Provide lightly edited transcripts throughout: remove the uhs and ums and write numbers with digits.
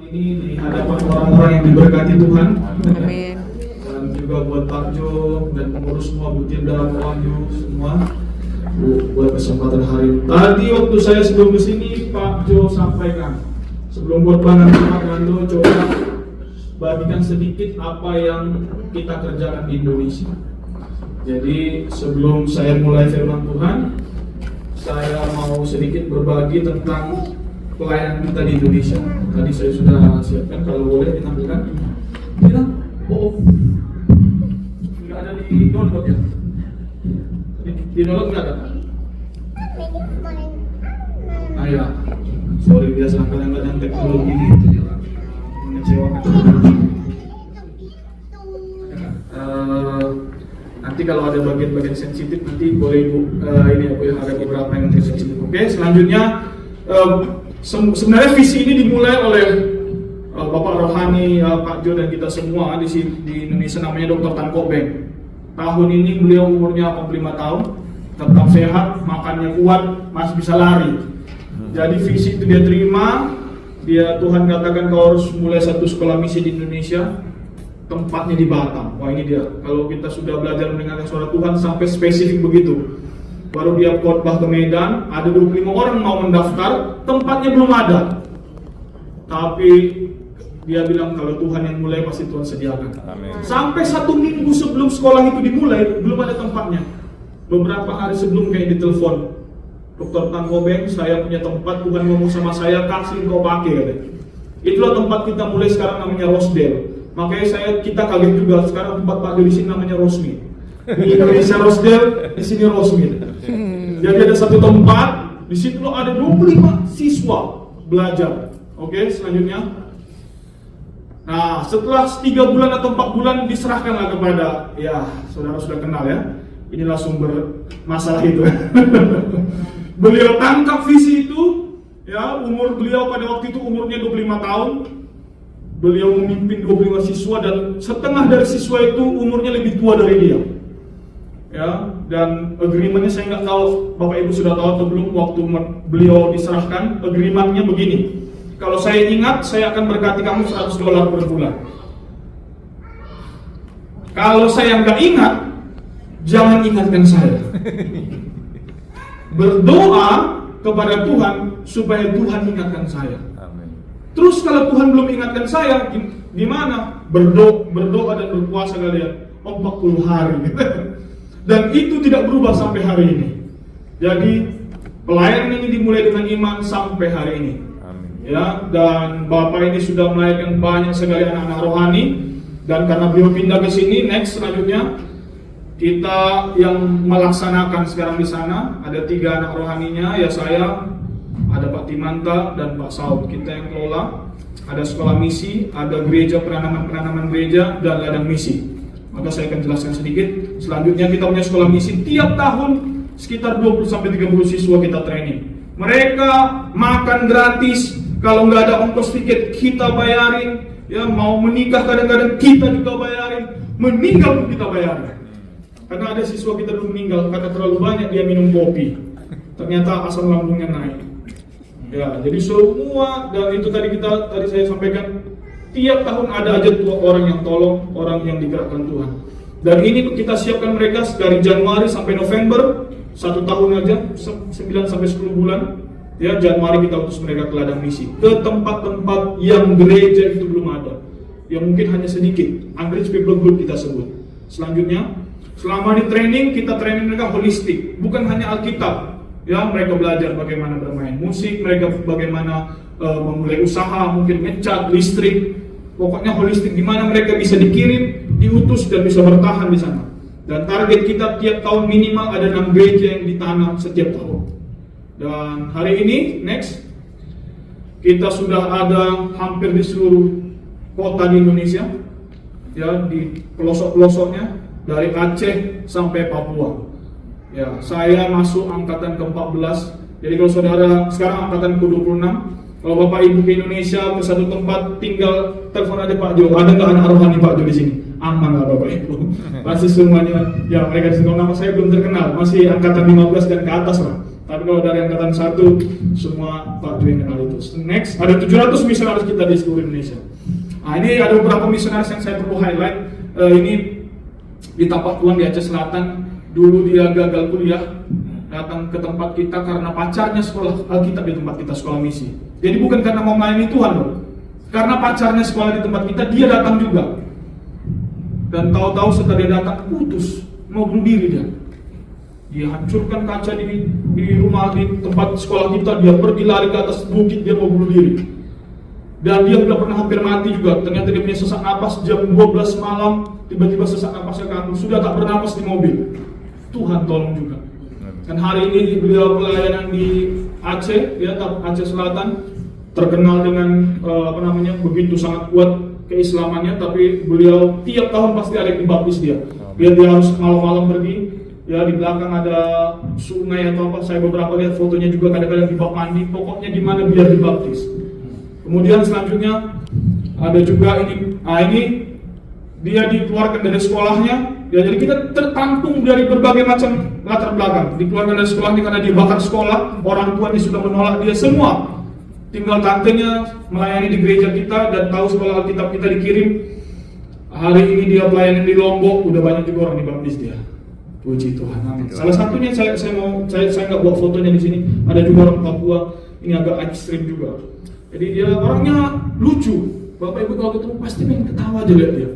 ini di hadapan orang-orang yang diberkati Tuhan. Amin. Dan juga buat Pak Jo dan pengurus semua, Bu Tilda, Pak Wahyu semua, buat kesempatan hari ini. Tadi waktu saya sebelum kesini, Pak Jo sampaikan, sebelum buat banner Pak Gando, coba bagikan sedikit apa yang kita kerjakan di Indonesia. Jadi sebelum saya mulai firman Tuhan, saya mau sedikit berbagi tentang pelayanan kita di Indonesia. Tadi saya sudah siapkan, kalau boleh ditampilkan. Bilang, oh, nggak ada di download ya? Di download nggak ada? Ah ya, sorry, biasa kadang-kadang teknologi ini mengecewakan. Nanti kalau ada bagian-bagian sensitif nanti boleh Ibu, ini aku yang ada beberapa yang sensitif. Oke, selanjutnya sebenarnya visi ini dimulai oleh Bapak Rohani, Pak Jo dan kita semua di Indonesia, namanya Dr. Tan Kobeng. Tahun ini beliau umurnya 85 tahun, tetap sehat, makannya kuat, masih bisa lari. Jadi visi itu dia terima, Tuhan katakan kau harus mulai satu sekolah misi di Indonesia, tempatnya di Batam. Wah ini dia, kalau kita sudah belajar mendengarkan suara Tuhan sampai spesifik begitu. Baru dia khotbah ke Medan, ada 25 orang mau mendaftar, tempatnya belum ada. Tapi dia bilang kalau Tuhan yang mulai pasti Tuhan sediakan. Amin. Sampai 1 minggu sebelum sekolah itu dimulai, belum ada tempatnya. Beberapa hari sebelum kayak ditelepon, Dr. Tan Kobeng, saya punya tempat, Tuhan ngomong sama saya, kasih kau pakai katanya. Itulah tempat kita mulai sekarang, namanya Rosedale. Makanya kita kaget juga, sekarang tempat Pak Jo di sini namanya Rosmi. Di Indonesia Rosedale, di sini Rosmi. Jadi ada satu tempat, di situ ada 25 siswa belajar. Oke, selanjutnya. Nah, setelah 3 bulan atau 4 bulan diserahkanlah kepada, ya saudara sudah kenal ya. Inilah sumber masalah itu. Beliau tangkap visi itu, ya umur beliau pada waktu itu umurnya 25 tahun. Beliau memimpin 25 siswa dan setengah dari siswa itu umurnya lebih tua dari dia. Ya, dan agreementnya saya nggak tahu Bapak Ibu sudah tahu atau belum. Waktu beliau diserahkan, agreementnya begini. Kalau saya ingat, saya akan berkati kamu $100 per bulan. Kalau saya nggak ingat, jangan ingatkan saya. Berdoa kepada Tuhan supaya Tuhan ingatkan saya. Terus kalau Tuhan belum ingatkan saya, gimana? Berdoa dan berpuasa kalian 40 hari. Dan itu tidak berubah sampai hari ini. Jadi pelayanan ini dimulai dengan iman sampai hari ini. Amin. Ya, dan Bapak ini sudah melahirkan banyak sekali anak-anak rohani. Dan karena beliau pindah ke sini, next selanjutnya kita yang melaksanakan sekarang di sana ada 3 anak rohaninya, ya saya, ada Pak Timanta dan Pak Saud, kita yang kelola. Ada sekolah misi, ada gereja, penanaman gereja, dan ladang misi. Maka saya akan jelaskan sedikit. Selanjutnya kita punya sekolah misi, tiap tahun sekitar 20-30 siswa kita training. Mereka makan gratis, kalau nggak ada ongkos tiket kita bayarin. Ya, mau menikah kadang-kadang kita juga bayarin, meninggal pun kita bayarin. Karena ada siswa kita dulu meninggal karena terlalu banyak dia minum kopi. Ternyata asam lambungnya naik. Ya, jadi semua, dan itu tadi saya sampaikan, tiap tahun ada aja orang yang tolong, orang yang digerakkan Tuhan. Dan ini kita siapkan mereka dari Januari sampai November, 1 tahun aja, 9 sampai 10 bulan. Ya, Januari kita utus mereka ke ladang misi, ke tempat-tempat yang gereja itu belum ada, yang mungkin hanya sedikit. Unreached People Group kita sebut. Selanjutnya, selama di training, kita training mereka holistik, bukan hanya Alkitab. Ya, mereka belajar bagaimana bermain musik, mereka bagaimana memulai usaha, mungkin ngecat, listrik, pokoknya holistik, gimana mereka bisa dikirim, diutus dan bisa bertahan di sana. Dan target kita tiap tahun minimal ada 6 gereja yang ditanam setiap tahun. Dan hari ini, next, kita sudah ada hampir di seluruh kota di Indonesia, ya di pelosok-pelosoknya, dari Aceh sampai Papua. Ya, saya masuk angkatan ke-14. Jadi kalau saudara sekarang angkatan ke-26, kalau Bapak Ibu ke Indonesia ke satu tempat, tinggal telepon aja Pak Jo. Ada nggak anak rohani Pak Jo di sini? Aman lah Bapak Ibu. Pasti semuanya, ya mereka di sini. Nama saya belum terkenal, masih angkatan 15 dan ke atas lah. Tapi kalau dari angkatan 1, semua Pak Jo yang kenal itu. Next, ada 700 misionaris kita di seluruh Indonesia. Nah, ini ada beberapa misionaris yang saya perlu highlight. Ini di Tapak Tuan di Aceh Selatan. Dulu dia gagal kuliah, datang ke tempat kita karena pacarnya sekolah Alkitab di tempat kita, sekolah misi. Jadi bukan karena mau melayani Tuhan loh, karena pacarnya sekolah di tempat kita, dia datang juga. Dan tahu-tahu setelah dia datang, putus, mau bunuh diri dia. Dia hancurkan kaca di rumah, di tempat sekolah kita. Dia pergi lari ke atas bukit, dia mau bunuh diri. Dan dia sudah pernah hampir mati juga. Ternyata dia punya sesak napas jam 12 malam. Tiba-tiba sesak napasnya kambuh, sudah tak bernapas di mobil. Tuhan tolong juga. Dan hari ini beliau pelayanan di Aceh, ya, Aceh Selatan, terkenal dengan begitu sangat kuat keislamannya. Tapi beliau tiap tahun pasti ada yang dibaptis dia. Dia harus malam-malam pergi. Ya, di belakang ada sungai atau apa. Saya beberapa lihat fotonya juga, kadang-kadang di bak mandi. Pokoknya di mana biar dibaptis. Kemudian selanjutnya ada juga ini dia dikeluarkan dari sekolahnya. Ya, jadi kita tertampung dari berbagai macam latar belakang. Dikeluarkan dari sekolahnya karena dia bakar sekolah, orang tuanya sudah menolak dia semua. Tinggal tantenya melayani di gereja kita dan tahu sekolah Alkitab kita dikirim. Hari ini dia pelayanan di Lombok, udah banyak juga orang dibaptis dia. Puji Tuhan, amin. Salah satunya saya nggak bawa fotonya di sini. Ada juga orang Papua, ini agak ekstrim juga. Jadi dia orangnya lucu. Bapak Ibu kalau ketemu pasti pengen ketawa aja lihat dia.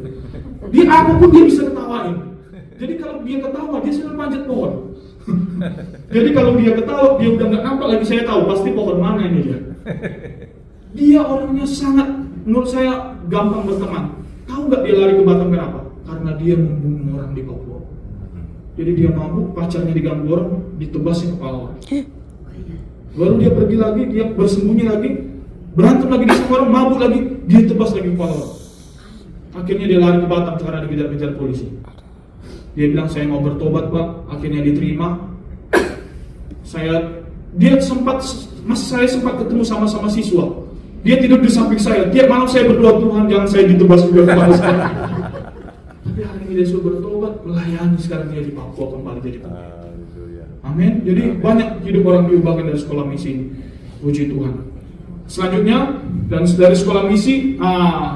Dia apapun dia bisa ketawain. Jadi kalau dia ketawa, dia sudah panjat pohon. Jadi kalau dia ketawa, dia udah nggak nampak lagi, saya tahu pasti pohon mana ini dia. Dia orangnya sangat, menurut saya gampang berteman. Tahu nggak dia lari ke Batam kenapa? Karena dia membunuh orang di Papua. Jadi dia mabuk, pacarnya diganggu orang, ditebasin kepala orang. Baru dia pergi lagi, dia bersembunyi lagi, berantem lagi di orang, mabuk lagi, dia tebas lagi kepala orang. Akhirnya dia lari ke Batam karena dikejar-kejar polisi. Dia bilang, saya mau bertobat Pak. Akhirnya diterima. Saya sempat ketemu sama siswa. Dia tidur di samping saya. Tiap malam saya berdoa, Tuhan jangan saya ditebas juga kepala saya. Tapi hari ini dia sudah bertobat, melayani sekarang dia di Papua kembali jadi pendeta. Amin. Jadi banyak hidup orang diubahkan dari sekolah misi ini. Puji Tuhan. Selanjutnya, dan dari sekolah misi,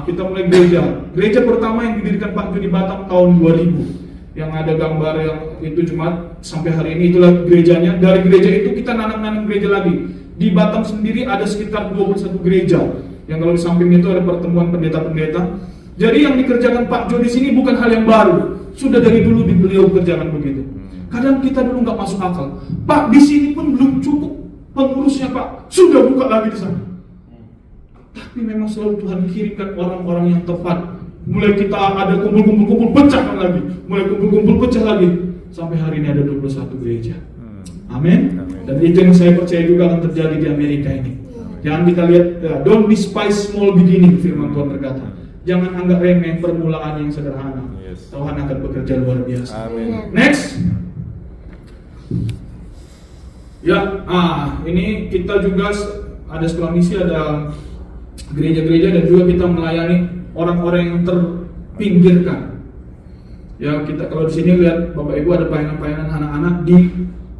kita mulai gereja. Gereja pertama yang didirikan Pak Jo di Batam tahun 2000. Yang ada gambar yang itu Jumat sampai hari ini, itulah gerejanya. Dari gereja itu kita nanam-nanam gereja lagi. Di Batam sendiri ada sekitar 21 gereja. Yang kalau di samping itu ada pertemuan pendeta-pendeta. Jadi yang dikerjakan Pak Jo di sini bukan hal yang baru. Sudah dari dulu beliau kerjakan begitu. Kadang kita dulu nggak masuk akal. Pak, di sini pun belum cukup pengurusnya Pak. Sudah buka lagi di sana. Tapi memang selalu Tuhan kirimkan orang-orang yang tepat. Mulai kita ada kumpul-kumpul pecahkan lagi. Mulai kumpul-kumpul pecah lagi. Sampai hari ini ada 21 gereja. Amin. Dan itu yang saya percaya juga akan terjadi di Amerika ini. Jangan kita lihat, don't despise small beginning, firman Tuhan berkata. Jangan anggap remeh permulaan yang sederhana. Tuhan akan bekerja luar biasa. Amin. Next. Ya, ini kita juga ada sekolah misi, ada gereja-gereja, dan juga kita melayani orang-orang yang terpinggirkan. Ya, kita kalau di sini lihat Bapak Ibu ada pelayanan-pelayanan anak-anak di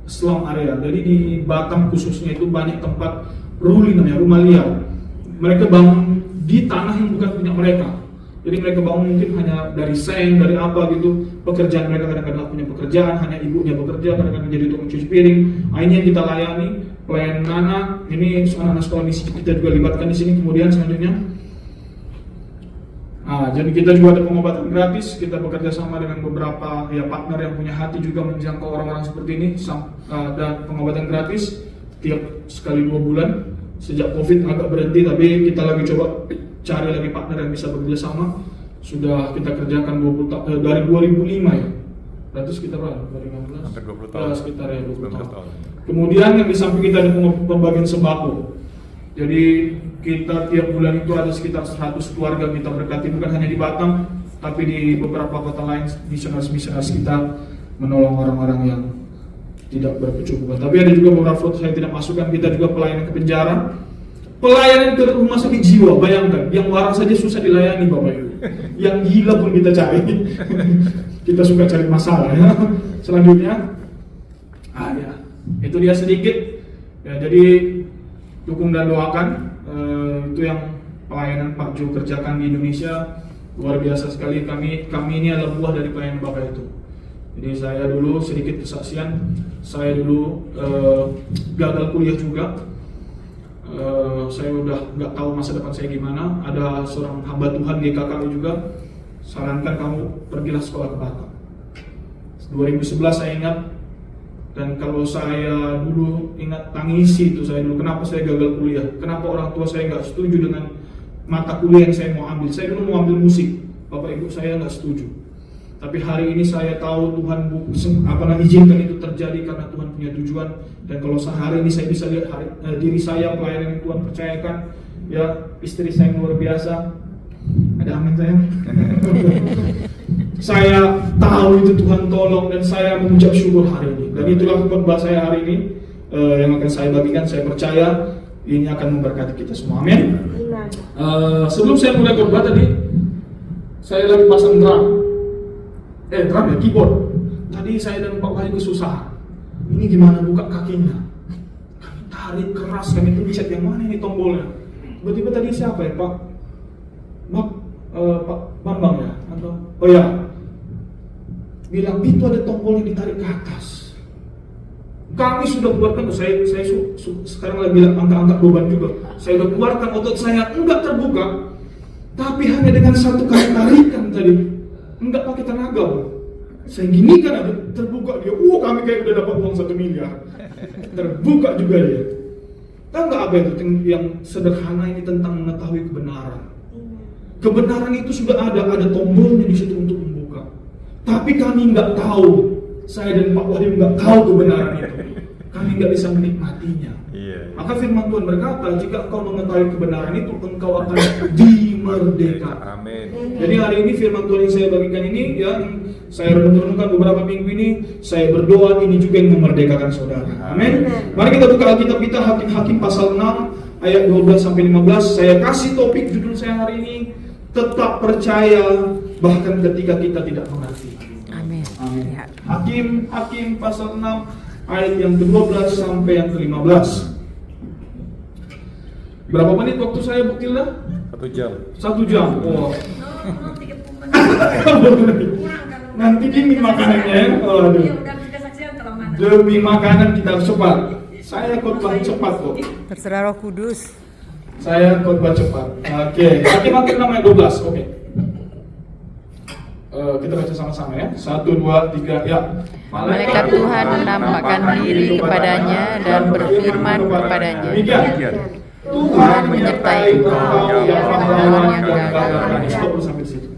slum area. Jadi di Batam khususnya itu banyak tempat ruli namanya, rumah liar. Mereka bangun di tanah yang bukan punya mereka. Jadi mereka bangun mungkin hanya dari seng, dari apa gitu. Pekerjaan mereka kadang-kadang punya pekerjaan, hanya ibunya bekerja, kadang-kadang jadi tukang cuci piring. Ini yang kita layani. Pelayanan anak, ini anak-anak sekolah misi kita juga libatkan di sini. Kemudian selanjutnya, jadi kita juga ada pengobatan gratis. Kita bekerja sama dengan beberapa partner yang punya hati juga menjangkau orang-orang seperti ini. Dan pengobatan gratis tiap sekali 2 bulan. Sejak COVID agak berhenti, tapi kita lagi coba cari lagi partner yang bisa bekerja sama. Sudah kita kerjakan dari 2005 ya. Berarti sekitar berapa? 2015? Hampir 20 tahun. Sekitar ya 20 tahun. Kemudian yang di samping kita ada pembagian sembako. Jadi kita tiap bulan itu ada sekitar 100 keluarga kita berkati, bukan hanya di Batam, tapi di beberapa kota lain. Misionaris kita menolong orang-orang yang tidak berkecukupan. Tapi ada juga beberapa foto saya tidak masukkan. Kita juga pelayanan ke penjara, pelayanan ke rumah sakit jiwa. Bayangkan, yang waras saja susah dilayani Bapak Ibu. Yang gila pun kita cari. Kita suka cari masalah ya. Selanjutnya, ya, itu dia sedikit. Ya, jadi dukung dan doakan Itu yang pelayanan Pak Jo kerjakan di Indonesia. Luar biasa sekali. Kami ini adalah buah dari pelayanan Bapak itu. Jadi saya dulu sedikit kesaksian. Saya dulu gagal kuliah juga. Saya udah nggak tahu masa depan saya gimana. Ada seorang hamba Tuhan di KKU juga sarankan kamu pergilah sekolah ke Batam. 2011 saya ingat. Dan kalau saya dulu ingat tangisi itu saya dulu, kenapa saya gagal kuliah, kenapa orang tua saya nggak setuju dengan mata kuliah yang saya mau ambil. Saya dulu mau ambil musik, bapak ibu saya nggak setuju. Tapi hari ini saya tahu Tuhan izinkan itu terjadi karena Tuhan punya tujuan. Dan kalau hari ini saya bisa lihat diri saya, pelayanan yang Tuhan percayakan, ya istri saya yang luar biasa. Ada amin saya. Saya tahu itu Tuhan tolong dan saya mengucap syukur hari ini. Dan itulah khotbah saya hari ini yang akan saya bagikan. Saya percaya ini akan memberkati kita semua. Amin. Sebelum saya mulai khotbah tadi, saya lagi pasang drum ya, keyboard. Tadi saya dan Pak Wahyu kesusahan. Ini gimana buka kakinya? Kami tarik keras, kami pencet yang mana ini tombolnya. Tiba-tiba tadi siapa ya Pak? Pak Bambang ya? Atau oh ya, bilang itu ada tombol yang ditarik ke atas. Kami sudah keluarkan, saya sekarang lagi bilang angkat-angkat beban juga. Saya sudah keluarkan otot saya enggak terbuka, tapi hanya dengan satu kali tarikan tadi, enggak pakai tenaga. Saya ginikan aja, terbuka dia. Kami kayak udah dapat uang 1 miliar. Terbuka juga dia. Tahu nggak apa itu yang sederhana ini tentang mengetahui kebenaran. Kebenaran itu sudah ada tombolnya di situ untuk membuka. Tapi kami nggak tahu, saya dan Pak Wahyu nggak tahu kebenaran itu. Kami nggak bisa menikmatinya. Maka firman Tuhan berkata, jika engkau mengetahui kebenaran itu, engkau akan dimerdekakan. Amin. Jadi hari ini firman Tuhan yang saya bagikan ini, yang saya renungkan beberapa minggu ini, saya berdoa ini juga yang memerdekakan saudara. Amin. Mari kita buka Alkitab kita, Hakim-Hakim pasal 6 ayat 12 sampai 15. Saya kasih topik judul saya hari ini, tetap percaya bahkan ketika kita tidak mengerti. Amin. Amin. Hakim pasal 6 ayat yang ke-12 sampai yang ke-15. Berapa menit waktu saya bukti lah? 1 jam. 1 jam. Oh. Nanti dingin makanannya ya. Demi makanan kita harus cepat. Saya khotbah cepat kok. Terserah Roh Kudus. Saya khotbah cepat. Oke. Hakim 6 ayat 12. Oke. Kita baca sama-sama ya. 1, 2, 3 ya. Malaikat Tuhan menampakkan diri kepadanya dan berfirman kepadanya, Tuhan menyertai engkau yang pahlawan yang gagah. Stop dulu sampai situ.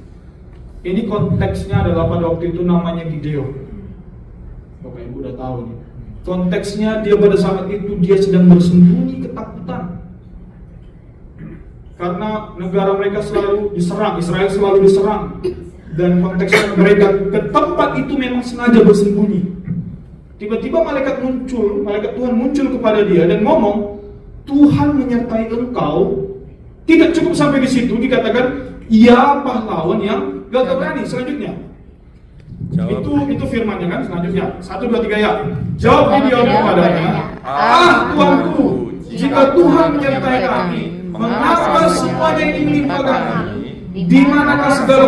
Ini konteksnya adalah pada waktu itu namanya Gideon. Bapak Ibu udah tahu nih. Konteksnya dia pada saat itu dia sedang bersembunyi ketakutan. Karena negara mereka selalu diserang, Israel selalu diserang. Dan konteksnya mereka ke tempat itu memang sengaja bersembunyi. Tiba-tiba malaikat Tuhan muncul kepada dia dan ngomong, Tuhan menyertai engkau. Tidak cukup sampai di situ, dikatakan ia pahlawan yang gagah berani. Selanjutnya itu firmannya kan selanjutnya 1, 2, 3 ya. Jawab Gideon kepadanya, Tuanku, jika Tuhan menyertai kami, mengapa semuanya ini menimpa kami? Di manakah segala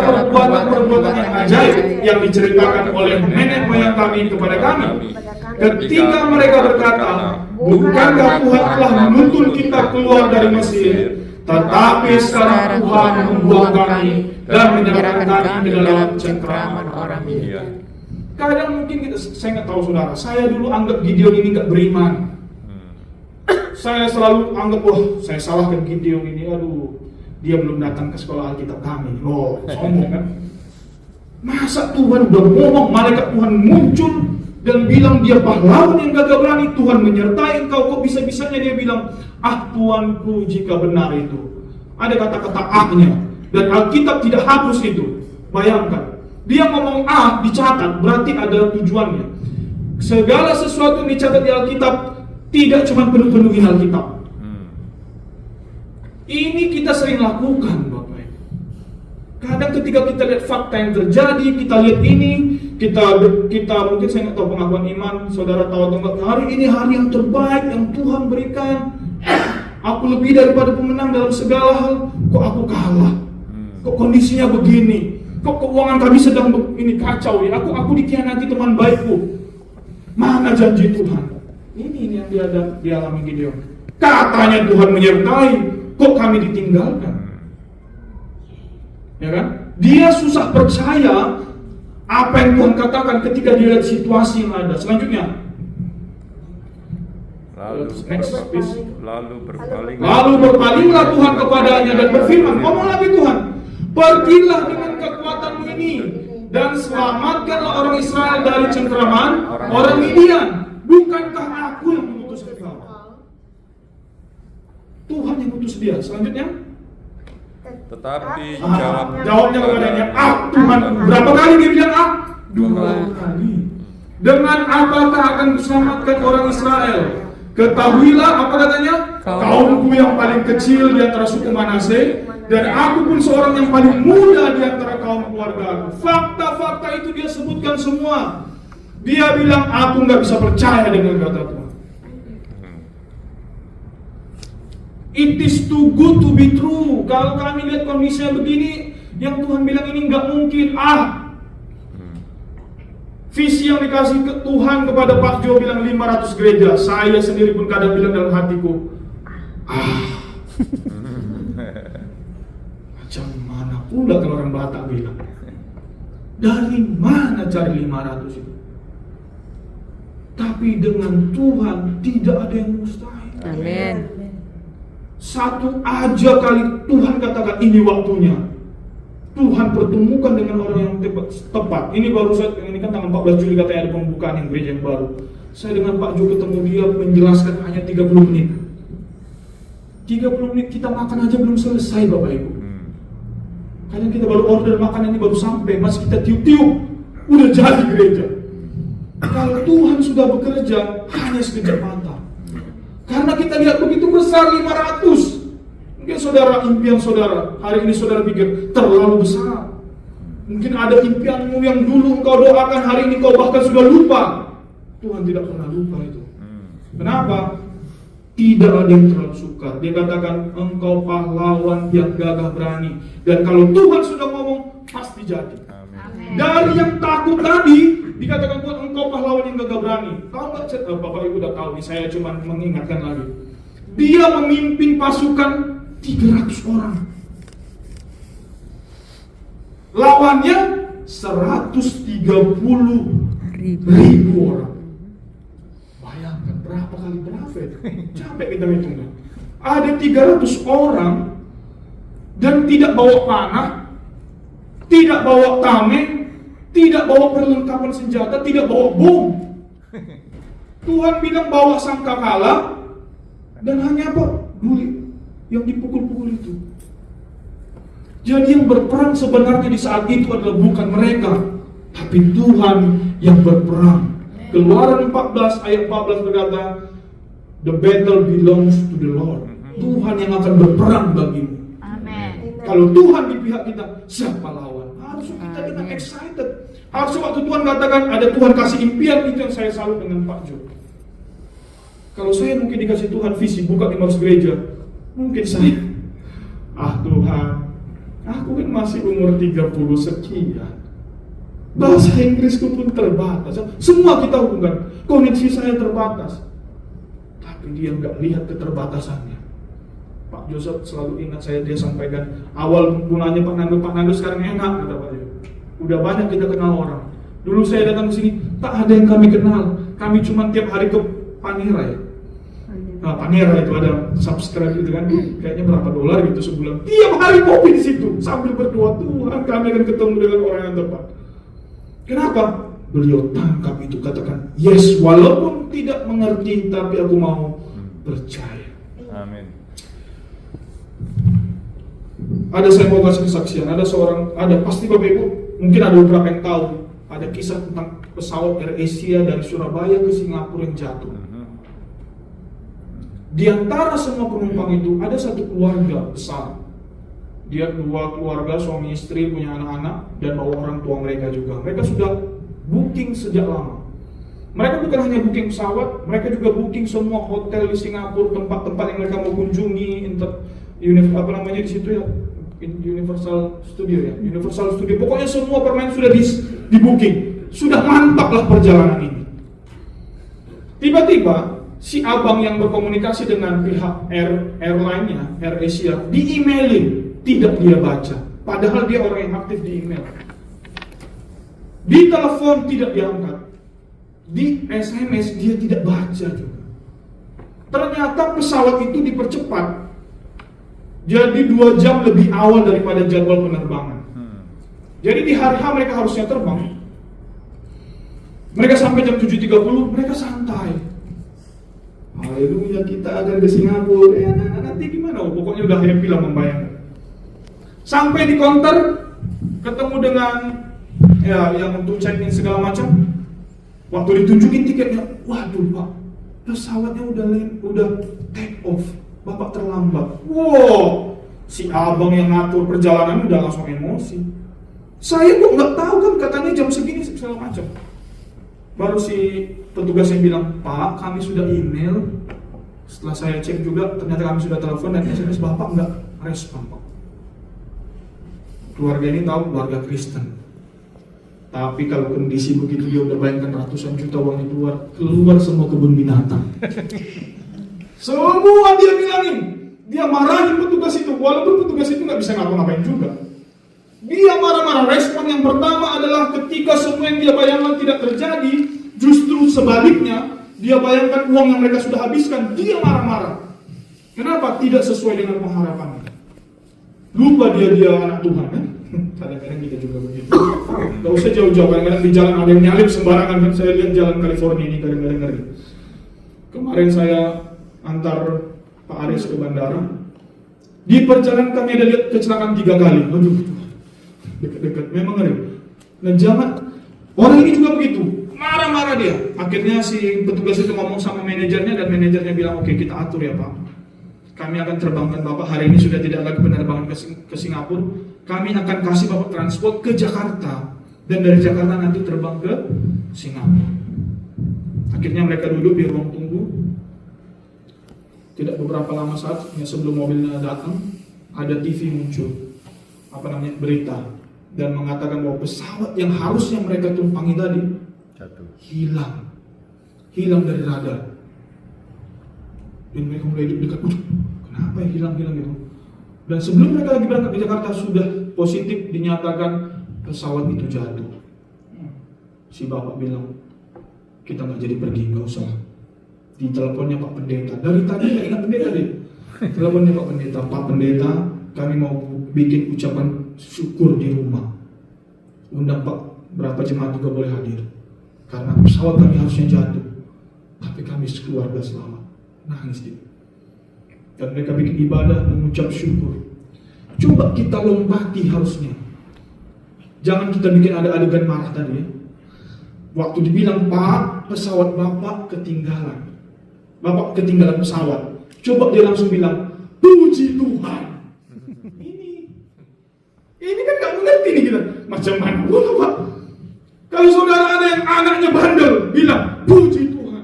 perbuatan yang ajaib yang diceritakan oleh nenek moyang kami kepada kami? Ketika mereka berkata, bukankah Tuhan telah menuntun kita keluar dari Mesir? Tetapi sekarang Tuhan membuang kami dan menyerahkan kami ke dalam cengkraman orang Midian. Kadang mungkin saya nggak tahu saudara, saya dulu anggap Gideon ini nggak beriman. Saya selalu anggap, saya salahkan Gideon ini, dia belum datang ke sekolah Alkitab kami. Sombong kan? Masa Tuhan udah ngomong, malaikat Tuhan muncul dan bilang dia pahlawan yang gagah berani, Tuhan menyertai engkau, kok bisa-bisanya dia bilang, Tuanku jika benar itu. Ada kata-kata A-nya, dan Alkitab tidak hapus itu. Bayangkan, dia ngomong A dicatat, berarti ada tujuannya. Segala sesuatu yang dicatat di Alkitab tidak cuma penuh-penuhin Alkitab. Ini kita sering lakukan, Bapak Ibu. Kadang ketika kita lihat fakta yang terjadi, kita lihat ini, kita mungkin saya nggak tahu pengakuan iman, saudara tahu atau enggak, hari ini hari yang terbaik yang Tuhan berikan. Aku lebih daripada pemenang dalam segala hal. Kok aku kalah? Kok kondisinya begini? Kok keuangan kami sedang ini kacau ya? Aku dikhianati teman baikku. Mana janji Tuhan? Ini yang dialami Gideon. Katanya Tuhan menyertai, kok kami ditinggalkan? Ya kan? Dia susah percaya apa yang Tuhan katakan ketika dia lihat situasi yang ada. Selanjutnya, Lalu berpalinglah Tuhan kepadanya dan berfirman, ngomong lagi Tuhan, pergilah dengan kekuatanmu ini dan selamatkanlah orang Israel dari cengkeraman orang Midian. Bukankah aku yang mengutus engkau? Tuhan yang mengutus dia. Selanjutnya, tetapi jawabnya kepadanya, Tuhan. Berapa kali dia bilang Dua kali. Dengan apakah akan kuselamatkan orang Israel? Ketahuilah, apa katanya? Kaumku yang paling kecil di antara suku Manase, dan aku pun seorang yang paling muda di antara kaum keluarga. Fakta-fakta itu dia sebutkan semua. Dia bilang, aku nggak bisa percaya dengan kata Tuhan. It is too good to be true. Kalau kami lihat kondisinya begini, yang Tuhan bilang ini nggak mungkin. Visi yang dikasih ke Tuhan kepada Pak Jo bilang 500 gereja. Saya sendiri pun kadang bilang dalam hatiku, macam mana pula kalau orang Batak bilang, dari mana cari 500 itu? Tapi dengan Tuhan tidak ada yang mustahil. Amin. Satu aja kali Tuhan katakan ini waktunya, Tuhan pertemukan dengan orang yang tepat. Ini baru saja, ini kan tanggal 14 Juli katanya ada pembukaan yang gereja yang baru. Saya dengan Pak Jo ketemu dia menjelaskan hanya 30 menit. 30 menit kita makan aja belum selesai Bapak Ibu. Kadang kita baru order makanan ini baru sampai, masih kita tiup-tiup, udah jadi gereja. Kalau Tuhan sudah bekerja, hanya sekejap mata. Karena kita lihat begitu besar 500. Mungkin saudara, impian saudara, hari ini saudara pikir terlalu besar. Mungkin ada impianmu yang dulu engkau doakan, hari ini kau bahkan sudah lupa. Tuhan tidak pernah lupa itu. Kenapa? Tidak ada yang terlalu sukar. Dia katakan, engkau pahlawan yang gagah berani. Dan kalau Tuhan sudah ngomong, pasti jadi. Amin. Dari yang takut tadi, dikatakan Tuhan, engkau pahlawan yang gagah berani. Tahu nggak? Bapak Ibu udah tahu, saya cuma mengingatkan lagi. Dia memimpin pasukan 300 orang. Lawannya 130.000 orang. Bayangkan berapa kali berapa itu? Capek kita hitungnya. Ada 300 orang dan tidak bawa panah, tidak bawa tameng, tidak bawa perlengkapan senjata, tidak bawa bom. Tuhan bilang bawa sangkakala dan hanya apa? Duli yang dipukul-pukul itu. Jadi yang berperang sebenarnya di saat itu adalah bukan mereka, tapi Tuhan yang berperang. Keluaran 14 ayat 14 berkata, the battle belongs to the Lord. Tuhan yang akan berperang bagimu. Amen. Kalau Tuhan di pihak kita, siapa lawan? Harusnya kita dengan excited. Harusnya waktu Tuhan katakan ada Tuhan kasih impian, itu yang saya salut dengan Pak Jo. Kalau saya mungkin dikasih Tuhan visi buka 500 gereja, mungkin saya, Tuhan, aku kan masih umur 30 sekian. Bahasa Inggrisku pun terbatas. Semua kita hubungkan, koneksi saya terbatas. Tapi dia nggak lihat keterbatasannya. Pak Joseph selalu ingat dia sampaikan, awal mulanya Pak Nando sekarang enak, kata Pak Joseph. Udah banyak kita kenal orang. Dulu saya datang ke sini, tak ada yang kami kenal. Kami cuma tiap hari ke Panera ya. Nah, Panera itu ada subscribe gitu kan, kayaknya berapa dolar gitu sebulan. Tiap hari kopi di situ sambil berdoa, Tuhan kami akan ketemu dengan orang yang tepat. Kenapa? Beliau tangkap itu, katakan, yes, walaupun tidak mengerti, tapi aku mau percaya. Amin. Saya mau kasih kesaksian. Ada pasti Bapak Ibu, mungkin ada beberapa yang tahu, ada kisah tentang pesawat AirAsia dari Surabaya ke Singapura yang jatuh. Di antara semua penumpang itu ada satu keluarga besar. Dia 2 keluarga, suami istri, punya anak-anak, dan bawa orang tua mereka juga. Mereka sudah booking sejak lama. Mereka bukan hanya booking pesawat, mereka juga booking semua hotel di Singapura, tempat-tempat yang mereka mau kunjungi, di situ ya, Universal Studio ya, Universal Studio. Pokoknya semua permainan sudah di booking, sudah mantap lah perjalanan ini. Tiba-tiba si abang yang berkomunikasi dengan pihak airline-nya, Air Asia, di-emailin, tidak dia baca. Padahal dia orang yang aktif di email. Di telepon tidak diangkat. Di SMS dia tidak baca juga. Ternyata pesawat itu dipercepat. Jadi 2 jam lebih awal daripada jadwal penerbangan. Jadi di hari H mereka harusnya terbang. Mereka sampai jam 7.30, mereka santai. Haleluya, kita akan ke Singapura. Nanti gimana? Pokoknya udah happy lah membayangkan. Sampai di counter, ketemu dengan yang untuk check-in segala macam. Waktu ditunjukin tiketnya, waduh Pak, pesawatnya udah take off, Bapak terlambat. Wow, si abang yang ngatur perjalanan udah langsung emosi. Saya kok nggak tahu kan katanya jam segini segala macam. Baru si petugasnya bilang, Pak, kami sudah email. Setelah saya cek juga, ternyata kami sudah telepon dan SMS Bapak nggak respon, Pak. Keluarga ini tahu, keluarga Kristen. Tapi kalau kondisi begitu, dia udah bayangkan ratusan juta uang keluar semua kebun binatang. Semua dia bilangin, dia marahin petugas itu, walaupun petugas itu nggak bisa ngapa-ngapain juga. Dia marah-marah. Respon yang pertama adalah ketika semua yang dia bayangkan tidak terjadi, justru sebaliknya, dia bayangkan uang yang mereka sudah habiskan, dia marah-marah. Kenapa? Tidak sesuai dengan pengharapannya. Lupa dia anak Tuhan kan? Kadang-kadang kita juga begitu. Gak usah jauh-jauh, kadang-kadang di jalan ada yang nyalip sembarangan kan. Saya lihat jalan California ini kadang-kadang ngeri. Kemarin saya antar Pak Aris ke bandara. Di perjalanan kami ada lihat kecelakaan 3 kali. Aduh, dekat-dekat, memang ngeri. Nah jangan, orang ini juga begitu, marah-marah dia. Akhirnya si petugas itu ngomong sama manajernya dan manajernya bilang, oke, kita atur ya Pak. Kami akan terbangkan Bapak, hari ini sudah tidak lagi penerbangan ke Singapura. Kami akan kasih Bapak transport ke Jakarta. Dan dari Jakarta nanti terbang ke Singapura. Akhirnya mereka duduk di ruang tunggu. Tidak beberapa lama saat sebelum mobilnya datang, ada TV muncul. Berita. Dan mengatakan bahwa pesawat yang harusnya mereka tumpangi tadi jatuh. Hilang dari radar. Dan mereka mulai dekat, kenapa ya hilang gitu. Dan sebelum mereka lagi berangkat ke Jakarta sudah positif dinyatakan pesawat itu jatuh. Si bapak bilang, kita nggak jadi pergi, nggak usah. Di teleponnya Pak Pendeta, dari tadi nggak ingat pendeta deh. Teleponnya Pak Pendeta, kami mau bikin ucapan syukur di rumah. Undang Pak, berapa jemaat juga boleh hadir. Karena pesawat kami harusnya jatuh, tapi kami sekeluarga selamat. Nangis dia. Dan mereka bikin ibadah mengucap syukur. Coba kita lompati harusnya. Jangan kita bikin ada adegan marah tadi ya. Waktu dibilang, Pak, pesawat Bapak ketinggalan. Bapak ketinggalan pesawat. Coba dia langsung bilang, puji Tuhan. Ini kan gak mengerti nih kita. Macam mana pula Pak? Kalau saudara ada yang anaknya bandel, bilang, puji Tuhan.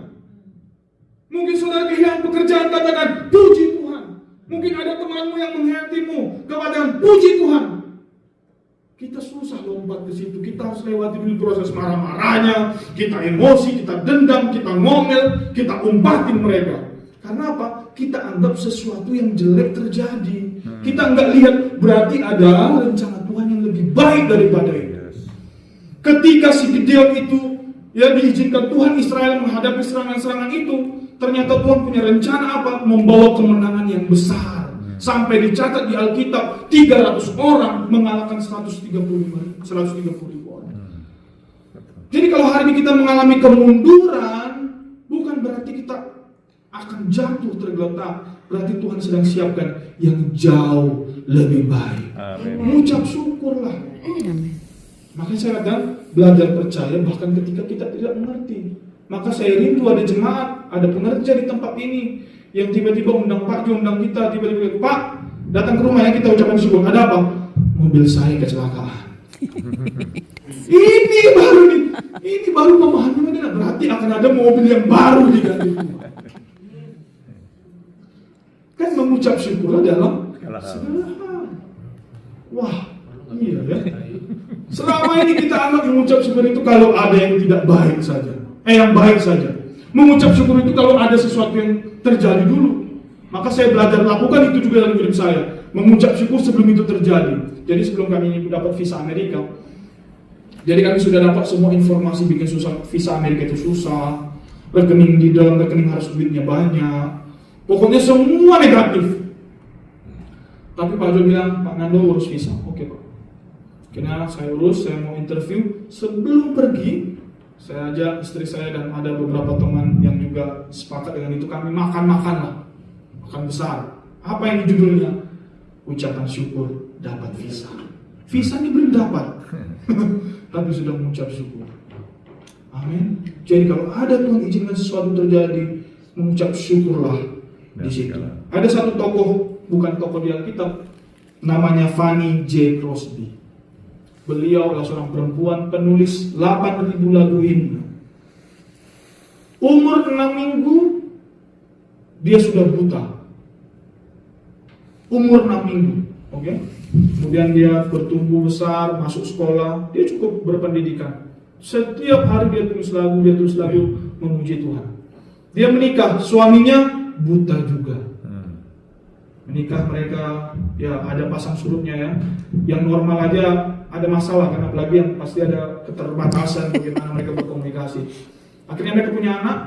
Mungkin saudara kehilangan pekerjaan, katakan puji Tuhan. Mungkin ada temanmu yang menghayatimu, katakan puji Tuhan. Kita susah lompat ke situ. Kita harus lewati dulu proses marah-marahnya. Kita emosi, kita dendam, kita ngomel, kita umpatin mereka. Karena apa? Kita anggap sesuatu yang jelek terjadi. Kita nggak lihat berarti ada rencana Tuhan yang lebih baik daripada itu. Ketika si Gideon itu diizinkan Tuhan Israel menghadapi serangan-serangan itu, ternyata Tuhan punya rencana apa? Membawa kemenangan yang besar. Sampai dicatat di Alkitab 300 orang mengalahkan 130 ribu orang. Jadi kalau hari ini kita mengalami kemunduran, bukan berarti kita akan jatuh tergeletak. Berarti Tuhan sedang siapkan yang jauh lebih baik. Mengucap syukurlah. Amin. Makanya saya katakan belajar percaya bahkan ketika kita tidak mengerti. Maka saya rindu ada jemaat, ada pengerja di tempat ini yang tiba-tiba undang Pak Jo, undang kita, tiba-tiba Pak datang ke rumah ya kita ucapkan syukur. Ada apa? Mobil saya kecelakaan. Ini baru pemahamannya. Berarti akan ada mobil yang baru diganti Tuhan. Kan mengucap syukurlah dalam segala hal. Wah, iya ya. Selama ini kita anggap mengucap syukur itu kalau ada yang tidak baik saja. Yang baik saja. Mengucap syukur itu kalau ada sesuatu yang terjadi dulu. Maka saya belajar lakukan itu juga dalam hidup saya. Mengucap syukur sebelum itu terjadi. Jadi sebelum kami dapat visa Amerika, jadi kami sudah dapat semua informasi bikin susah, visa Amerika itu susah, rekening di dalam rekening harus duitnya banyak, pokoknya semua negatif. Tapi Pak Jo bilang, Pak Nando urus visa. Oke Pak. Karena saya urus, saya mau interview. Sebelum pergi, saya ajak istri saya dan ada beberapa teman yang juga sepakat dengan itu, kami makan-makan lah, makan besar. Apa ini judulnya? Ucapan syukur dapat visa. Visanya belum dapat. Tapi sudah mengucap syukur. Amin. Jadi kalau ada Tuhan izinkan sesuatu terjadi, mengucap syukurlah di situ. Ada satu tokoh, bukan tokoh di Alkitab, namanya Fanny J. Crosby. Beliau adalah seorang perempuan penulis 8.000 lagu himne. Umur 6 minggu dia sudah buta. Umur 6 minggu, oke? Kemudian dia bertumbuh besar, masuk sekolah, dia cukup berpendidikan. Setiap hari dia tulis lagu memuji Tuhan. Dia menikah, suaminya buta juga. Menikah mereka, ya ada pasang surutnya ya. Yang normal aja ada masalah, karena apalagi yang pasti ada keterbatasan bagaimana mereka berkomunikasi. Akhirnya mereka punya anak,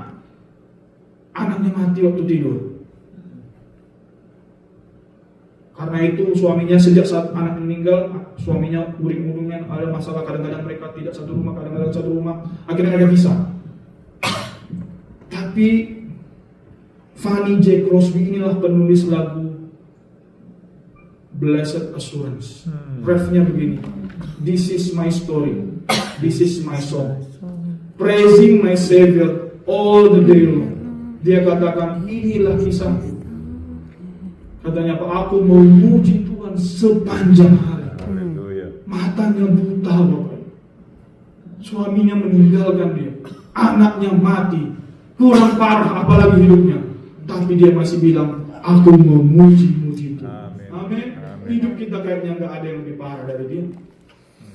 anaknya mati waktu tidur. Karena itu suaminya sejak saat anak meninggal, suaminya uring-uringan, ada masalah, kadang-kadang mereka tidak satu rumah, kadang-kadang satu rumah, akhirnya mereka pisah. Tapi Fanny J. Crosby inilah penulis lagu Blessed Assurance. Refnya begini, this is my story, this is my song, praising my Savior all the day long. Dia katakan, inilah kisahku. Katanya Pak, aku memuji Tuhan sepanjang hari. Matanya buta Bapak. Suaminya meninggalkan dia, anaknya mati, kurang parah apalagi hidupnya. Tapi dia masih bilang, aku memuji-muji Tuhan. Amin. Hidup kita kayaknya nggak ada yang lebih parah dari dia.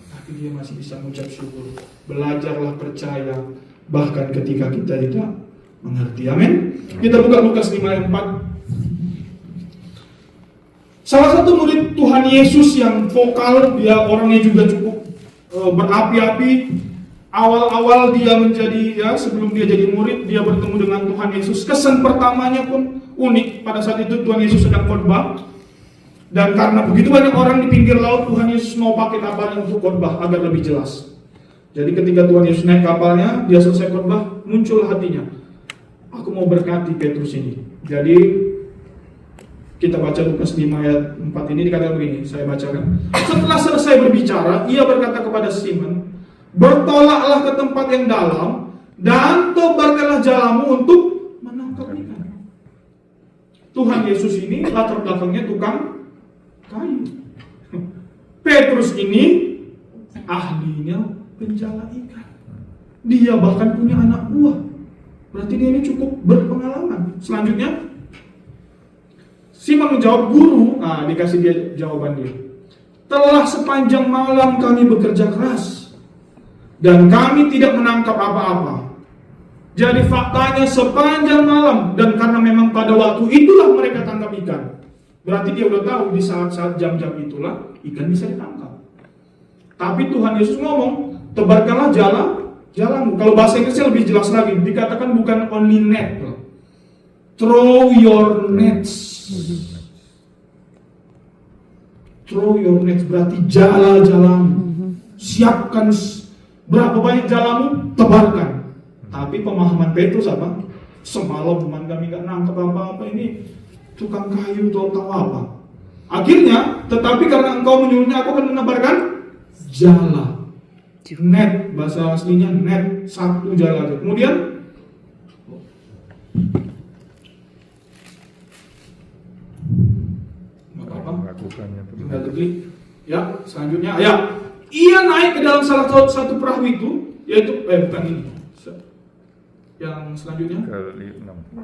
Tapi dia masih bisa mengucap syukur. Belajarlah percaya, bahkan ketika kita tidak mengerti. Amin. Kita buka Lukas 5 ayat 4. Salah satu murid Tuhan Yesus yang vokal, dia orangnya juga cukup berapi-api. Awal-awal dia menjadi, ya sebelum dia jadi murid, dia bertemu dengan Tuhan Yesus. Kesan pertamanya pun unik. Pada saat itu Tuhan Yesus sedang khotbah. Dan karena begitu banyak orang di pinggir laut, Tuhan Yesus mau pakai kapalnya untuk khotbah agar lebih jelas. Jadi ketika Tuhan Yesus naik kapalnya, dia selesai khotbah, muncul hatinya, aku mau berkati Petrus ini. Jadi kita baca Lukas 5 ayat 4 ini, dikatakan begini, saya bacakan. Setelah selesai berbicara, ia berkata kepada Simon, bertolaklah ke tempat yang dalam dan tebarkanlah jalamu untuk menangkap ikan. Tuhan Yesus ini latar belakangnya tukang kayu. Petrus ini ahlinya penjala ikan. Dia bahkan punya anak buah. Berarti dia ini cukup berpengalaman. Selanjutnya Simon menjawab, guru, dikasih dia jawaban dia. Telah sepanjang malam kami bekerja keras dan kami tidak menangkap apa-apa. Jadi faktanya sepanjang malam, dan karena memang pada waktu itulah mereka tangkap ikan. Berarti dia udah tahu di saat-saat jam-jam itulah ikan bisa ditangkap. Tapi Tuhan Yesus ngomong, tebarkanlah jalamu. Kalau bahasa Inggrisnya lebih jelas lagi, dikatakan bukan only net, throw your nets. Throw your nets berarti jalamu. Siapkan berapa banyak jalamu, tebarkan. Tapi pemahaman Petrus apa? Semalam teman kami gak nangkep apa-apa, ini tukang kayu tahu apa. Akhirnya, tetapi karena engkau menyuruhnya, aku akan menebarkan jala. Net, bahasa aslinya net, satu jala. Kemudian tinggal klik. Ya, selanjutnya ya. Ia naik ke dalam salah satu perahu itu, yaitu bukan ini. Yang selanjutnya?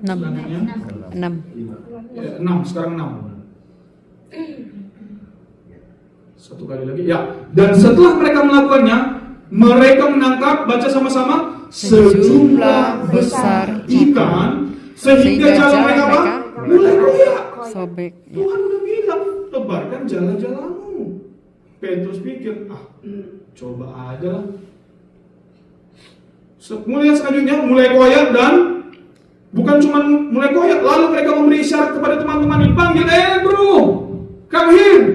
Selanjutnya? 6. Ya, 6, sekarang 6. Satu kali lagi. Ya, dan setelah mereka melakukannya, mereka menangkap, baca sama-sama, sejumlah besar ikan sehingga jalan mereka apa? Mulai koyak. Sobek. Ya. Tuhan udah bilang, tebarkan jalan-jalanmu. Petrus pikir, coba aja lah. Mulai selanjutnya, mulai koyak dan bukan cuma mulai koyak, lalu mereka memberi isyarat kepada teman-teman, dipanggil, bro, come here.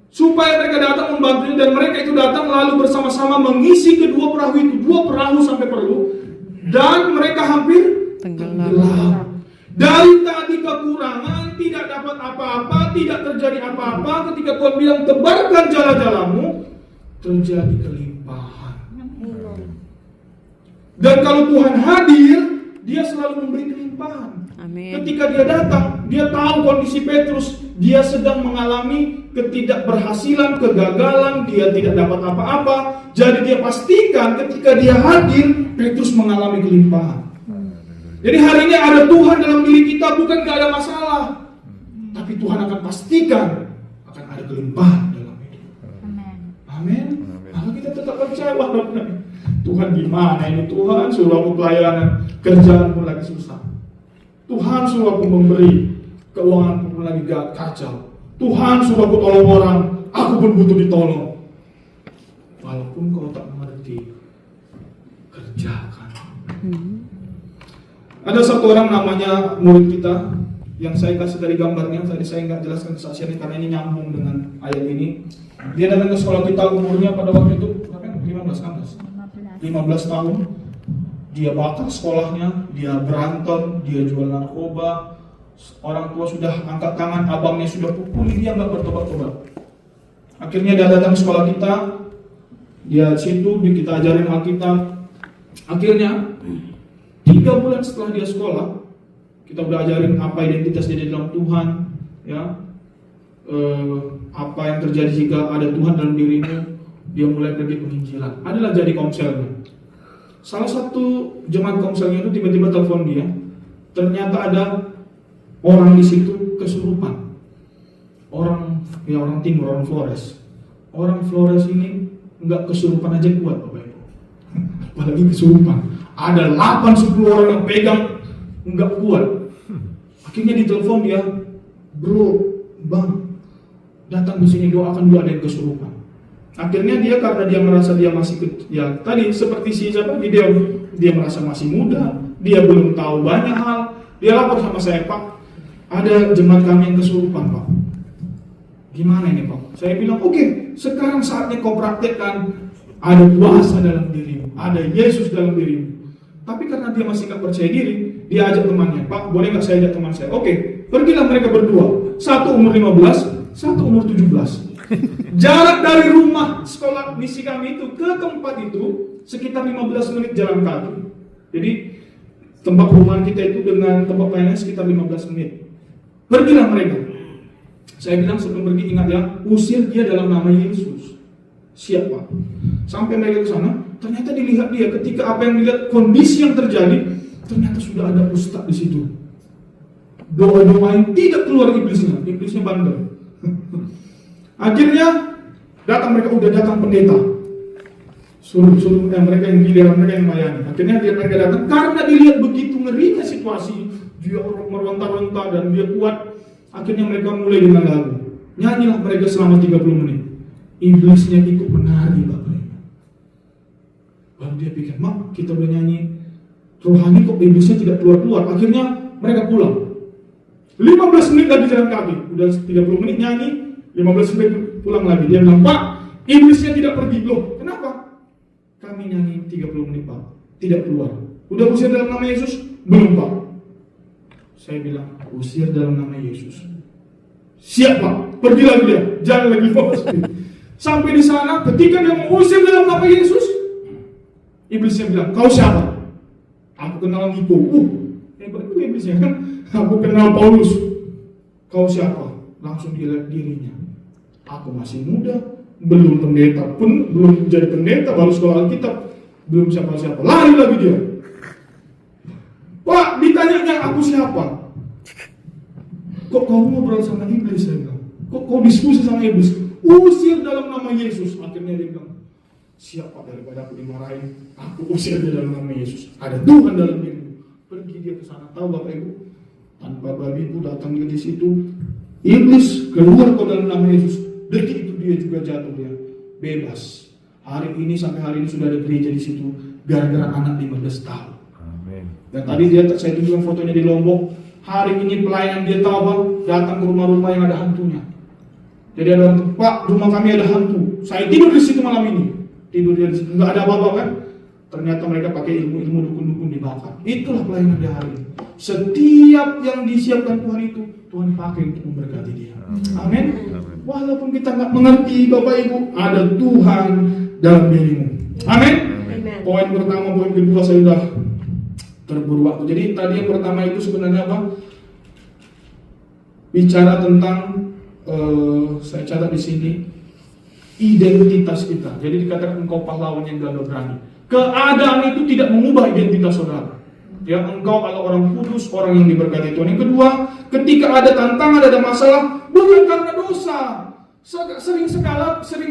Supaya mereka datang membantunya, dan mereka itu datang lalu bersama-sama mengisi kedua perahu itu, 2 perahu sampai perlu, dan mereka hampir tenggelam. Dari tadi kekurangan, tidak dapat apa-apa, tidak terjadi apa-apa, ketika Tuhan bilang tebarkan jala-jalamu, terjadi kelimpahan. Dan kalau Tuhan hadir, dia selalu memberi kelimpahan. Amin. Ketika dia datang, dia tahu kondisi Petrus, dia sedang mengalami ketidakberhasilan, kegagalan, dia tidak dapat apa-apa. Jadi dia pastikan ketika dia hadir, Petrus mengalami kelimpahan. Jadi hari ini ada Tuhan dalam diri kita, bukan gak ada masalah, tapi Tuhan akan pastikan akan ada kelimpahan dalam hidup. Amin. Maka kita tetap percaya, Tuhan gimana ini Tuhan, suruh aku pelayanan, kerjaan pun lagi susah. Tuhan suruh aku memberi, keuangan pun lagi kacau. Tuhan suruh aku tolong orang, aku pun butuh ditolong. Walaupun kau tak mengerti, kerjakan. Ada satu orang namanya murid kita, yang saya kasih dari gambarnya, tadi saya nggak jelaskan kesaksiannya karena ini nyambung dengan ayat ini. Dia datang ke sekolah kita, umurnya pada waktu itu 15 tahun. Dia bakar sekolahnya, dia berantem, dia jual narkoba. Orang tua sudah angkat tangan, abangnya sudah pukuli, dia nggak bertobat-tobat. Akhirnya dia datang ke sekolah kita, dia situ, kita ajarin Alkitab. Akhirnya 3 bulan setelah dia sekolah, kita udah ajarin apa identitas dia di dalam Tuhan, ya, apa yang terjadi jika ada Tuhan dalam dirimu. Dia mulai pergi penginjilan, adalah jadi komselnya. Salah satu jemaat komselnya itu tiba-tiba telepon dia, ternyata ada orang di situ kesurupan. Orang timur, orang Flores. Orang Flores ini enggak kesurupan aja kuat, Bapak Ibu. Apalagi kesurupan. Ada 8-10 orang yang pegang enggak kuat. Akhirnya ditelepon dia, bro, bang, datang di sini doakan dulu ada yang kesurupan. Akhirnya dia karena dia merasa dia masih tadi seperti si siapa Gideon, dia merasa masih muda, dia belum tahu banyak hal. Dia lapor sama saya, Pak, ada jemaat kami yang kesurupan, Pak. Gimana ini, Pak? Saya bilang, oke, sekarang saatnya kau praktekkan. Ada kuasa dalam dirimu, ada Yesus dalam dirimu. Tapi karena dia masih gak percaya diri, dia ajak temannya, Pak, boleh gak saya ajak teman saya? Oke, pergilah mereka berdua. Satu umur 15, satu umur 17. Jarak dari rumah sekolah misi kami itu ke tempat itu sekitar 15 menit jalan kaki. Jadi tempat perumahan kita itu dengan tempat pelayanan sekitar 15 menit. Pergilah mereka. Saya bilang sebelum pergi, ingat ya, usir dia dalam nama Yesus. Siap, Pak. Sampai mereka ke sana, ternyata dilihat dia, ketika apa yang dilihat, kondisi yang terjadi, ternyata sudah ada ustaz di situ. Doa-doain tidak keluar iblisnya bandel. Akhirnya mereka udah datang pendeta, suruh mereka yang giliran, mereka yang melayani. Akhirnya mereka datang karena dilihat begitu ngerinya situasi, dia meronta-ronta dan dia kuat. Akhirnya mereka mulai dengan lagu, nyanyilah mereka selama 30 menit. Iblisnya ikut menari, Bapak. Baru dia pikir, Mak, kita udah nyanyi rohani kok iblisnya tidak keluar-keluar. Akhirnya mereka pulang. 15 menit lagi jalan kaki, udah 30 menit nyanyi, 15 menit pulang lagi. Dia bilang, Pak, iblisnya tidak pergi. Loh, kenapa? Kami nyanyi 30 menit, Pak, tidak keluar. Udah usir dalam nama Yesus? Belum, Pak. Saya bilang, usir dalam nama Yesus. Siap, Pak, pergi lagi dia, jangan lagi fokus. Sampai di sana, ketika dia mau usir dalam nama Yesus, iblisnya bilang, kau siapa? Aku kenal Niko. Hebat juga iblisnya kan. Aku kenal Paulus. Kau siapa? Langsung dilihat dirinya. Aku masih muda, belum pendeta pun, belum jadi pendeta, baru sekolah Alkitab, belum siapa-siapa, lari lagi dia. Pak, ditanyanya aku siapa? Kok kau ngobrol sama iblis? Saya bilang. Kok kau diskusi sama iblis? Usir dalam nama Yesus. Akhirnya dia bilang, siapa daripada aku dimarahin, aku usir dia dalam nama Yesus. Ada Tuhan dalam dirimu. Pergi dia ke sana. Tahu Bapak Ibu, tanpa babi ibu datang di situ, iblis keluar kau dalam nama Yesus. Detik itu dia juga jatuh, dia bebas. Hari ini sampai hari ini sudah ada gereja di situ gara-gara anak 15 tahun. Amin. Dan tadi saya tunjukkan fotonya di Lombok. Hari ini pelayan dia tahu Bang, datang ke rumah-rumah yang ada hantunya. Jadi ada orang, Pak, rumah kami ada hantu. Saya tidur di situ malam ini. Tidur di situ, nggak ada apa-apa kan? Ternyata mereka pakai ilmu-ilmu dukun-dukun dibakar. Itulah pelayanan dia hari ini. Setiap yang disiapkan Tuhan itu, Tuhan pakai untuk memberkati dia. Amin. Walaupun kita nggak mengerti Bapak Ibu, ada Tuhan dalam dirimu. Amin. Poin pertama, poin kedua saya sudah terburu waktu. Jadi tadi yang pertama itu sebenarnya apa? Bicara tentang saya catat di sini identitas kita. Jadi dikatakan engkau pahlawan yang gagah berani. Keadaan itu tidak mengubah identitas saudara. Ya, engkau kalau orang kudus, orang yang diberkati Tuhan. Yang kedua, ketika ada tantangan, ada masalah, bukan karena dosa. Sering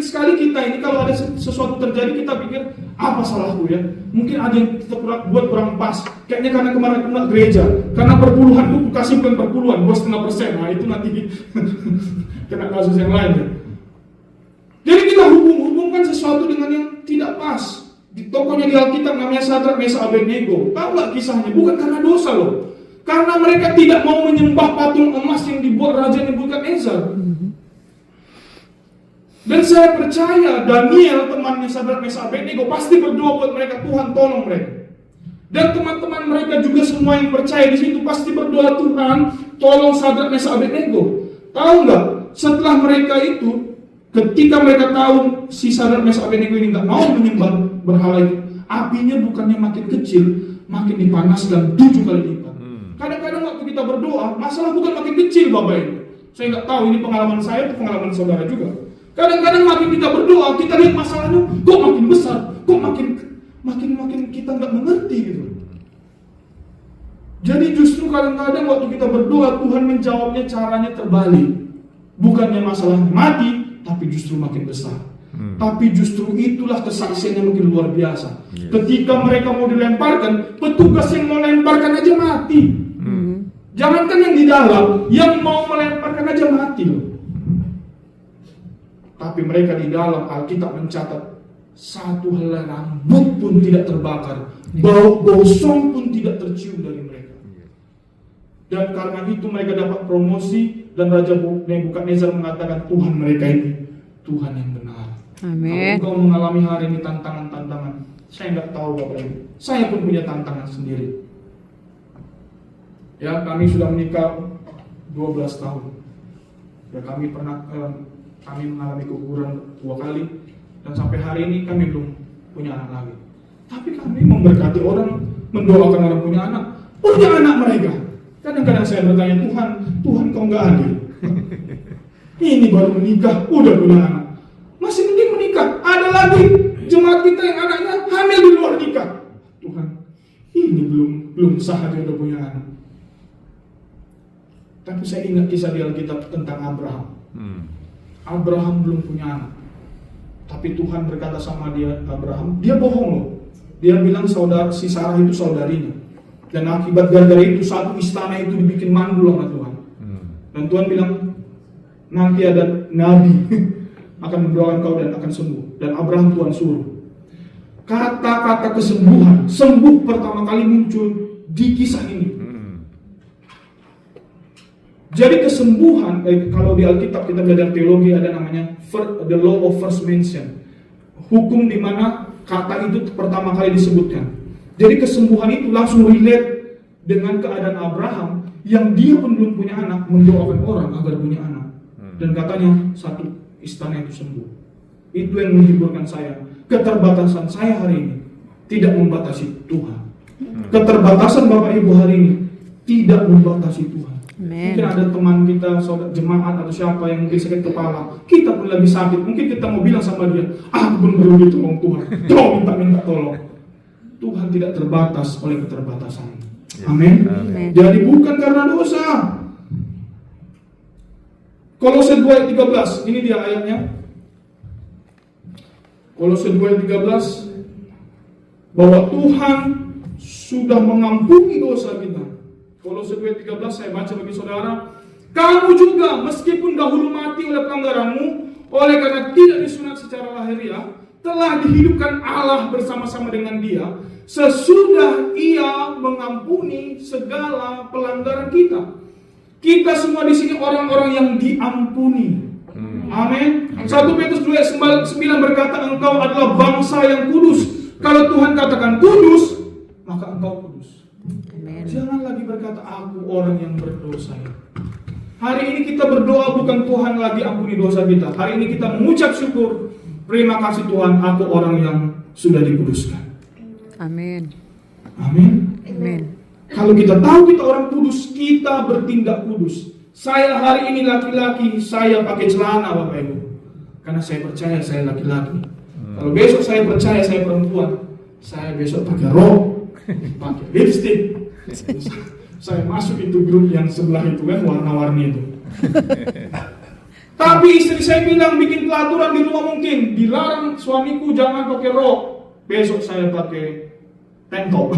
sekali kita ini kalau ada sesuatu terjadi kita pikir apa salahku ya? Mungkin ada yang kita buat kurang pas. Kayaknya karena kemarin aku nggak gereja, karena perpuluhan tuh kasih bukan perpuluhan, 2,5%. Nah itu nanti kena kasus yang lain ya. Jadi kita hubungkan sesuatu dengan yang tidak pas. Di tokonya di Alkitab namanya Sadrak, Mesak, Abednego. Tahu nggak kisahnya? Bukan karena dosa loh. Karena mereka tidak mau menyembah patung emas yang dibuat Raja Nebukadnezar. Dan saya percaya Daniel, temannya Sadrak, Mesak, Abednego pasti berdoa buat mereka, Tuhan tolong mereka. Dan teman-teman mereka juga semua yang percaya di situ pasti berdoa, Tuhan tolong Sadrak, Mesak, Abednego. Tahu nggak? Setelah mereka itu, ketika mereka tahu si Sadrak, Mesak, Abednego ini nggak mau menyembah berhala itu, apinya bukannya makin kecil, makin dipanaskan 7 kali lipat. Kadang-kadang waktu kita berdoa, masalah bukan makin kecil Bapak Ibu. Saya nggak tahu ini pengalaman saya atau pengalaman saudara juga. Kadang-kadang makin kita berdoa, kita lihat masalahnya kok makin besar, kok makin kita nggak mengerti gitu. Jadi justru kadang-kadang waktu kita berdoa, Tuhan menjawabnya caranya terbalik. Bukannya masalahnya mati, tapi justru makin besar. Tapi justru itulah kesaksian yang makin luar biasa. Ketika mereka mau dilemparkan, petugas yang mau lemparkan aja mati. Jangankan yang di dalam, yang mau melemparkan aja mati loh. Tapi mereka di dalam, Alkitab mencatat, satu helai rambut pun tidak terbakar, bau gosong pun tidak tercium dari mereka. Dan karena itu mereka dapat promosi, dan Raja Nebukadnezar mengatakan Tuhan mereka ini Tuhan yang benar. Amin. Kalau engkau mengalami hari ini tantangan-tantangan, saya nggak tahu Bapak Ibu, saya pun punya tantangan sendiri. Ya, kami sudah menikah 12 tahun. Ya, kami mengalami keguguran 2 kali, dan sampai hari ini kami belum punya anak lagi. Tapi kami memberkati orang, mendoakan orang punya anak mereka. Kadang-kadang saya bertanya, Tuhan kau nggak adil. Ini baru menikah, udah punya anak. Masih mending menikah. Ada lagi jemaat kita yang anaknya hamil di luar nikah. Tuhan, ini belum sah dia udah punya anak. Tapi saya ingat kisah di Alkitab tentang Abraham. Abraham belum punya anak. Tapi Tuhan berkata sama dia, Abraham, dia bohong loh. Dia bilang si Sarah itu saudarinya. Dan akibat gara-gara itu satu istana itu dibikin mandul sama Tuhan. Dan Tuhan bilang, nanti ada nabi akan mendoakan kau dan akan sembuh. Dan Abraham Tuhan suruh. Kata-kata kesembuhan, sembuh pertama kali muncul di kisah ini. Jadi kesembuhan, kalau di Alkitab kita belajar teologi ada namanya the law of first mention. Hukum di mana kata itu pertama kali disebutkan. Jadi kesembuhan itu langsung relate dengan keadaan Abraham yang dia pun belum punya anak, mendoakan orang agar punya anak. Dan katanya satu istana itu sembuh. Itu yang menghiburkan saya. Keterbatasan saya hari ini tidak membatasi Tuhan. Keterbatasan Bapak Ibu hari ini tidak membatasi Tuhan. Amin. Mungkin ada teman kita, saudara jemaat atau siapa yang mungkin sakit kepala, kita pun lagi sakit, mungkin kita mau bilang sama dia, aku pun perlu ditolong Tuhan, tolong minta tolong. Tuhan tidak terbatas oleh keterbatasan. Amin. Jadi bukan karena dosa. Kolose 2 ayat 13, ini dia ayatnya. Kolose 2 ayat 13, bahwa Tuhan sudah mengampuni dosa kita. Kolose 2 ayat 13 saya baca bagi saudara. Kamu juga meskipun dahulu mati oleh pelanggaranmu, oleh karena tidak disunat secara lahiriah, telah dihidupkan Allah bersama-sama dengan Dia sesudah Ia mengampuni segala pelanggaran kita. Kita semua di sini orang-orang yang diampuni. Amin. 1 Petrus 2 ayat 9 berkata, engkau adalah bangsa yang kudus. Kalau Tuhan katakan kudus, maka engkau kudus. Amin. Jangan lagi berkata aku orang yang berdosa. Hari ini kita berdoa bukan Tuhan lagi ampuni dosa kita. Hari ini kita mengucap syukur, terima kasih Tuhan, aku orang yang sudah dikuduskan. Amin. Amin. Amin. Kalau kita tahu kita orang kudus, kita bertindak kudus. Saya hari ini laki-laki, saya pakai celana Bapak Ibu, karena saya percaya saya laki-laki. Kalau besok saya percaya saya perempuan, saya besok pakai rok, pakai lipstick. Saya masuk itu grup yang sebelah itu kan, warna-warni itu. Tapi istri saya bilang bikin pelaturan di rumah, mungkin dilarang suamiku jangan pakai rok. Besok saya pakai tank top.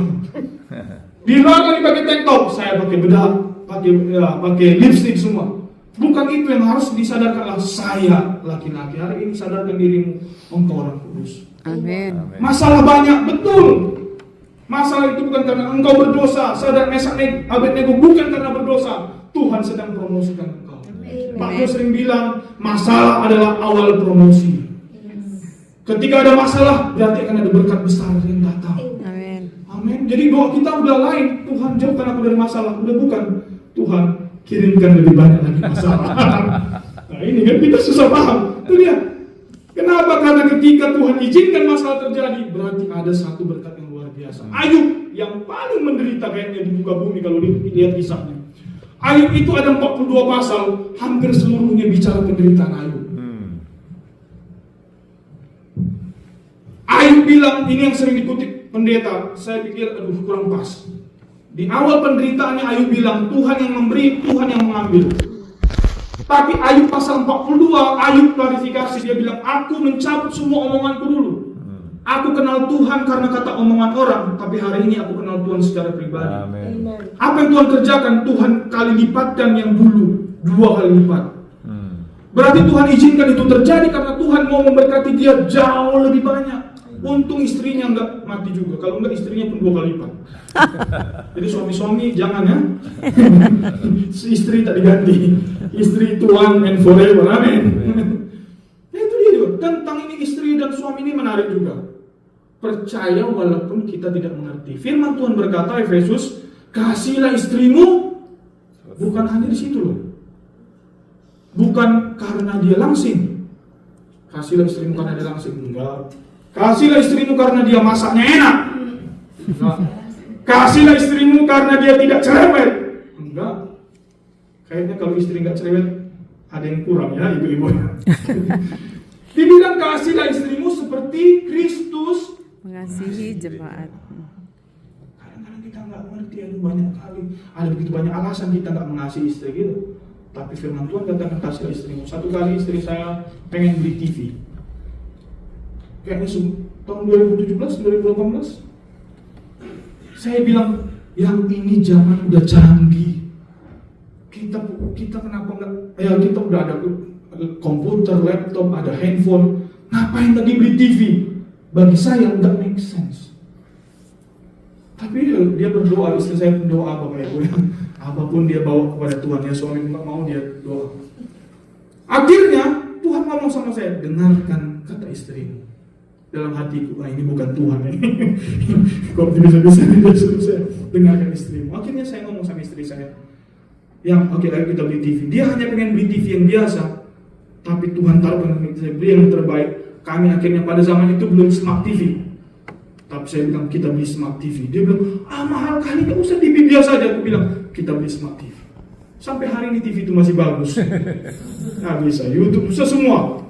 Dilarang pakai tank top, saya pakai bedak, pakai lipstick semua. Bukan itu yang harus disadarkanlah, saya laki-laki. Hari ini sadarkan dirimu, engkau orang kudus. Amin. Masalah banyak, betul. Masalah itu bukan karena engkau berdosa. Sadar Mesak Abednego bukan karena berdosa. Tuhan sedang promosikan engkau. Pak Yo sering bilang, masalah adalah awal promosi. Ketika ada masalah, berarti akan ada berkat besar yang datang. Amin. Amin. Jadi doa kita udah lain. Tuhan jauhkan aku dari masalah. Udah bukan. Tuhan kirimkan lebih banyak lagi masalah. Nah ini kan kita susah paham. Itu dia. Kenapa? Karena ketika Tuhan izinkan masalah terjadi, berarti ada satu berkat yang luar biasa. Ayub yang paling menderita kayaknya di muka bumi kalau dilihat kisahnya. Ayub itu ada 42 pasal, hampir seluruhnya bicara penderitaan Ayub. Ayub bilang, ini yang sering dikutip pendeta, saya pikir aduh kurang pas. Di awal penderitaannya Ayub bilang, Tuhan yang memberi, Tuhan yang mengambil. Tapi Ayub pasal 42, Ayub klarifikasi, dia bilang, aku mencabut semua omonganku dulu. Aku kenal Tuhan karena kata omongan orang, tapi hari ini aku kenal Tuhan secara pribadi. Amin. Apa yang Tuhan kerjakan, Tuhan kali lipatkan yang dulu 2 kali lipat. Berarti Tuhan izinkan itu terjadi karena Tuhan mau memberkati dia jauh lebih banyak. Untung istrinya enggak mati juga, kalau enggak istrinya pun 2 kali lipat. Jadi suami-suami jangan ya. Istri tak diganti. Istri itu one and forever. Amin. Ya, itu dia juga. Tentang ini istri dan suami ini menarik juga. Percaya walaupun kita tidak mengerti. Firman Tuhan berkata Efesus, kasihilah istrimu bukan hanya di situ loh. Bukan karena dia langsing. Kasihilah istrimu karena dia langsing. Enggak. Kasihilah istrimu karena dia masaknya enak. Enggak. Kasihilah istrimu karena dia tidak cerewet. Enggak. Kayaknya kalau istri enggak cerewet ada yang kurang ya ibu-ibu. Dibilang kasihilah istrimu seperti Kristus Mengasihi jemaat. Kadang-kadang kita nggak mengerti, ada banyak kali, ada begitu banyak alasan kita nggak mengasihi istri gitu. Tapi firman Tuhan katakan kasihilah istrimu. Satu kali istri saya pengen beli TV. Kayaknya tahun 2017, 2018. Saya bilang, yang ini zaman udah canggih. Kita kenapa nggak? Ya kita udah ada komputer, laptop, ada handphone. Ngapain lagi beli TV? Bagi saya nggak make sense. Tapi dia berdoa, istri saya berdoa Bapak Ibu ya. Apapun dia bawa kepada Tuhan ya, suami nggak mau dia doa. Akhirnya Tuhan ngomong sama saya, dengarkan kata istrimu. Dalam hatiku, ini bukan Tuhan ini. Kok bisa-bisa dia suruh saya dengarkan istrimu. Akhirnya saya ngomong sama istri saya, yang oke lagi kita beli TV. Dia hanya pengen beli TV yang biasa, tapi Tuhan tahu pengen saya beli yang terbaik. Kami akhirnya pada zaman itu belum smart TV. Tapi saya bilang kita beli smart TV. Dia bilang, mahal kali, gak usah TV biasa aja. Aku bilang, kita beli smart TV. Sampai hari ini TV itu masih bagus. Nah, bisa YouTube, bisa semua.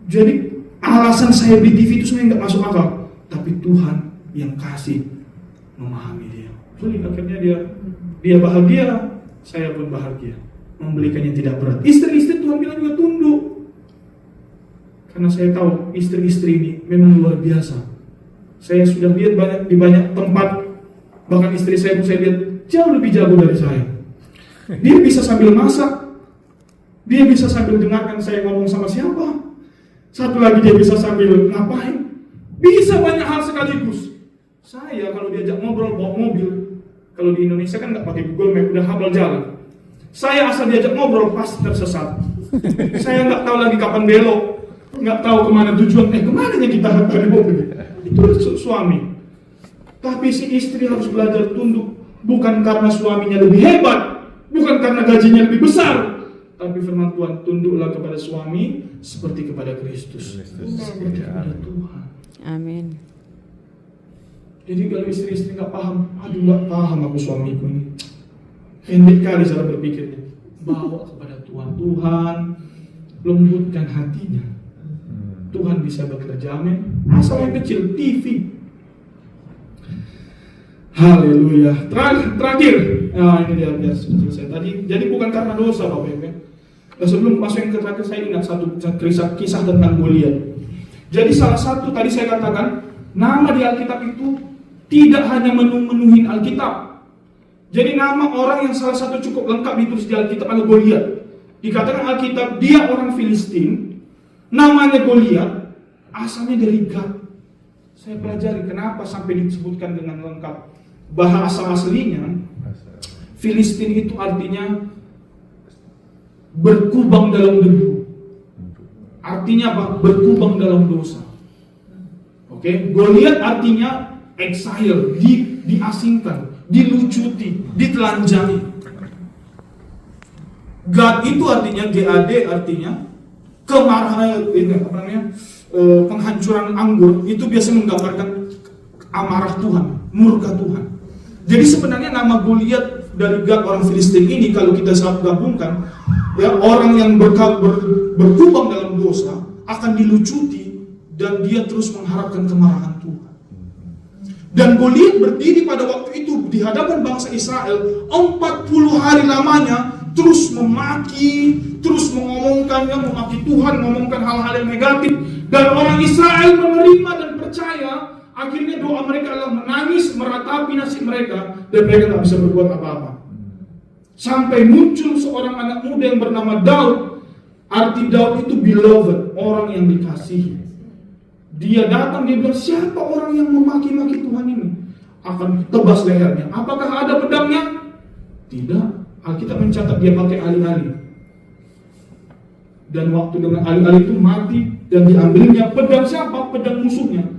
Jadi alasan saya beli TV itu sebenarnya nggak masuk akal. Tapi Tuhan yang kasih memahami dia. Sulit, akhirnya dia bahagia, saya pun bahagia. Membelikannya tidak berat. Istri-istri Tuhan bilang juga tunduk. Karena saya tahu istri-istri ini memang luar biasa. Saya sudah lihat di banyak tempat. Bahkan istri saya pun saya lihat jauh lebih jago dari saya. Dia bisa sambil masak. Dia bisa sambil dengarkan saya ngomong sama siapa. Satu lagi dia bisa sambil ngapain. Bisa banyak hal sekaligus. Saya kalau diajak ngobrol bawa mobil, kalau di Indonesia kan nggak pakai Google Map, udah hafal jalan. Saya asal diajak ngobrol pasti tersesat. Saya nggak tahu lagi kapan belok, nggak tahu kemana tujuan. Kemana kita di mobil? Itu suami. Tapi si istri harus belajar tunduk, bukan karena suaminya lebih hebat, bukan karena gajinya lebih besar, tapi firman Tuhan, tunduklah kepada suami seperti kepada Kristus, seperti kepada Tuhan. Amin. Jadi kalau istri-istri nggak paham, aduh nggak paham aku suamiku ini, pendek kali cara berpikirnya. Bawa kepada Tuhan, Tuhan lembutkan hatinya. Tuhan bisa bekerja, amin. Asal yang kecil, TV. Haleluya. Terakhir, ini dia biar selesai tadi. Jadi bukan karena dosa, Bapak Ibu. Dan sebelum masuk yang terakhir, saya ingat satu kisah tentang Goliat. Jadi salah satu tadi saya katakan, nama di Alkitab itu tidak hanya memenuhi Alkitab. Jadi nama orang yang salah satu cukup lengkap ditulis di Alkitab adalah Goliat. Dikatakan Alkitab dia orang Filistin, namanya Goliat, asalnya dari Gat. Saya pelajari kenapa sampai disebutkan dengan lengkap. Bahasa aslinya Filistin itu artinya berkubang dalam debu. Artinya apa? Berkubang dalam dosa. Oke, Goliat artinya exile, diasingkan, dilucuti, ditelanjangi. Gad itu artinya GAD artinya kemarahan, penghancuran anggur itu biasa menggambarkan amarah Tuhan, murka Tuhan. Jadi sebenarnya nama Goliat dari Gad orang Filistin ini kalau kita gabungkan, ya orang yang berkubang dalam dosa akan dilucuti dan dia terus mengharapkan kemarahan Tuhan. Dan Goliat berdiri pada waktu itu di hadapan bangsa Israel 40 hari lamanya terus memaki, terus memaki Tuhan, mengomongkan hal-hal yang negatif. Dan orang Israel menerima dan percaya. Akhirnya doa mereka adalah menangis, meratapi nasib mereka, dan mereka tak bisa berbuat apa-apa. Sampai muncul seorang anak muda yang bernama Daud. Arti Daud itu beloved, orang yang dikasihi. Dia datang, dia bilang, siapa orang yang memaki-maki Tuhan ini? Akan tebas lehernya. Apakah ada pedangnya? Tidak. Alkitab mencatat dia pakai alih-alih. Dan waktu dengan alih-alih itu mati, dan diambilnya pedang siapa? Pedang musuhnya.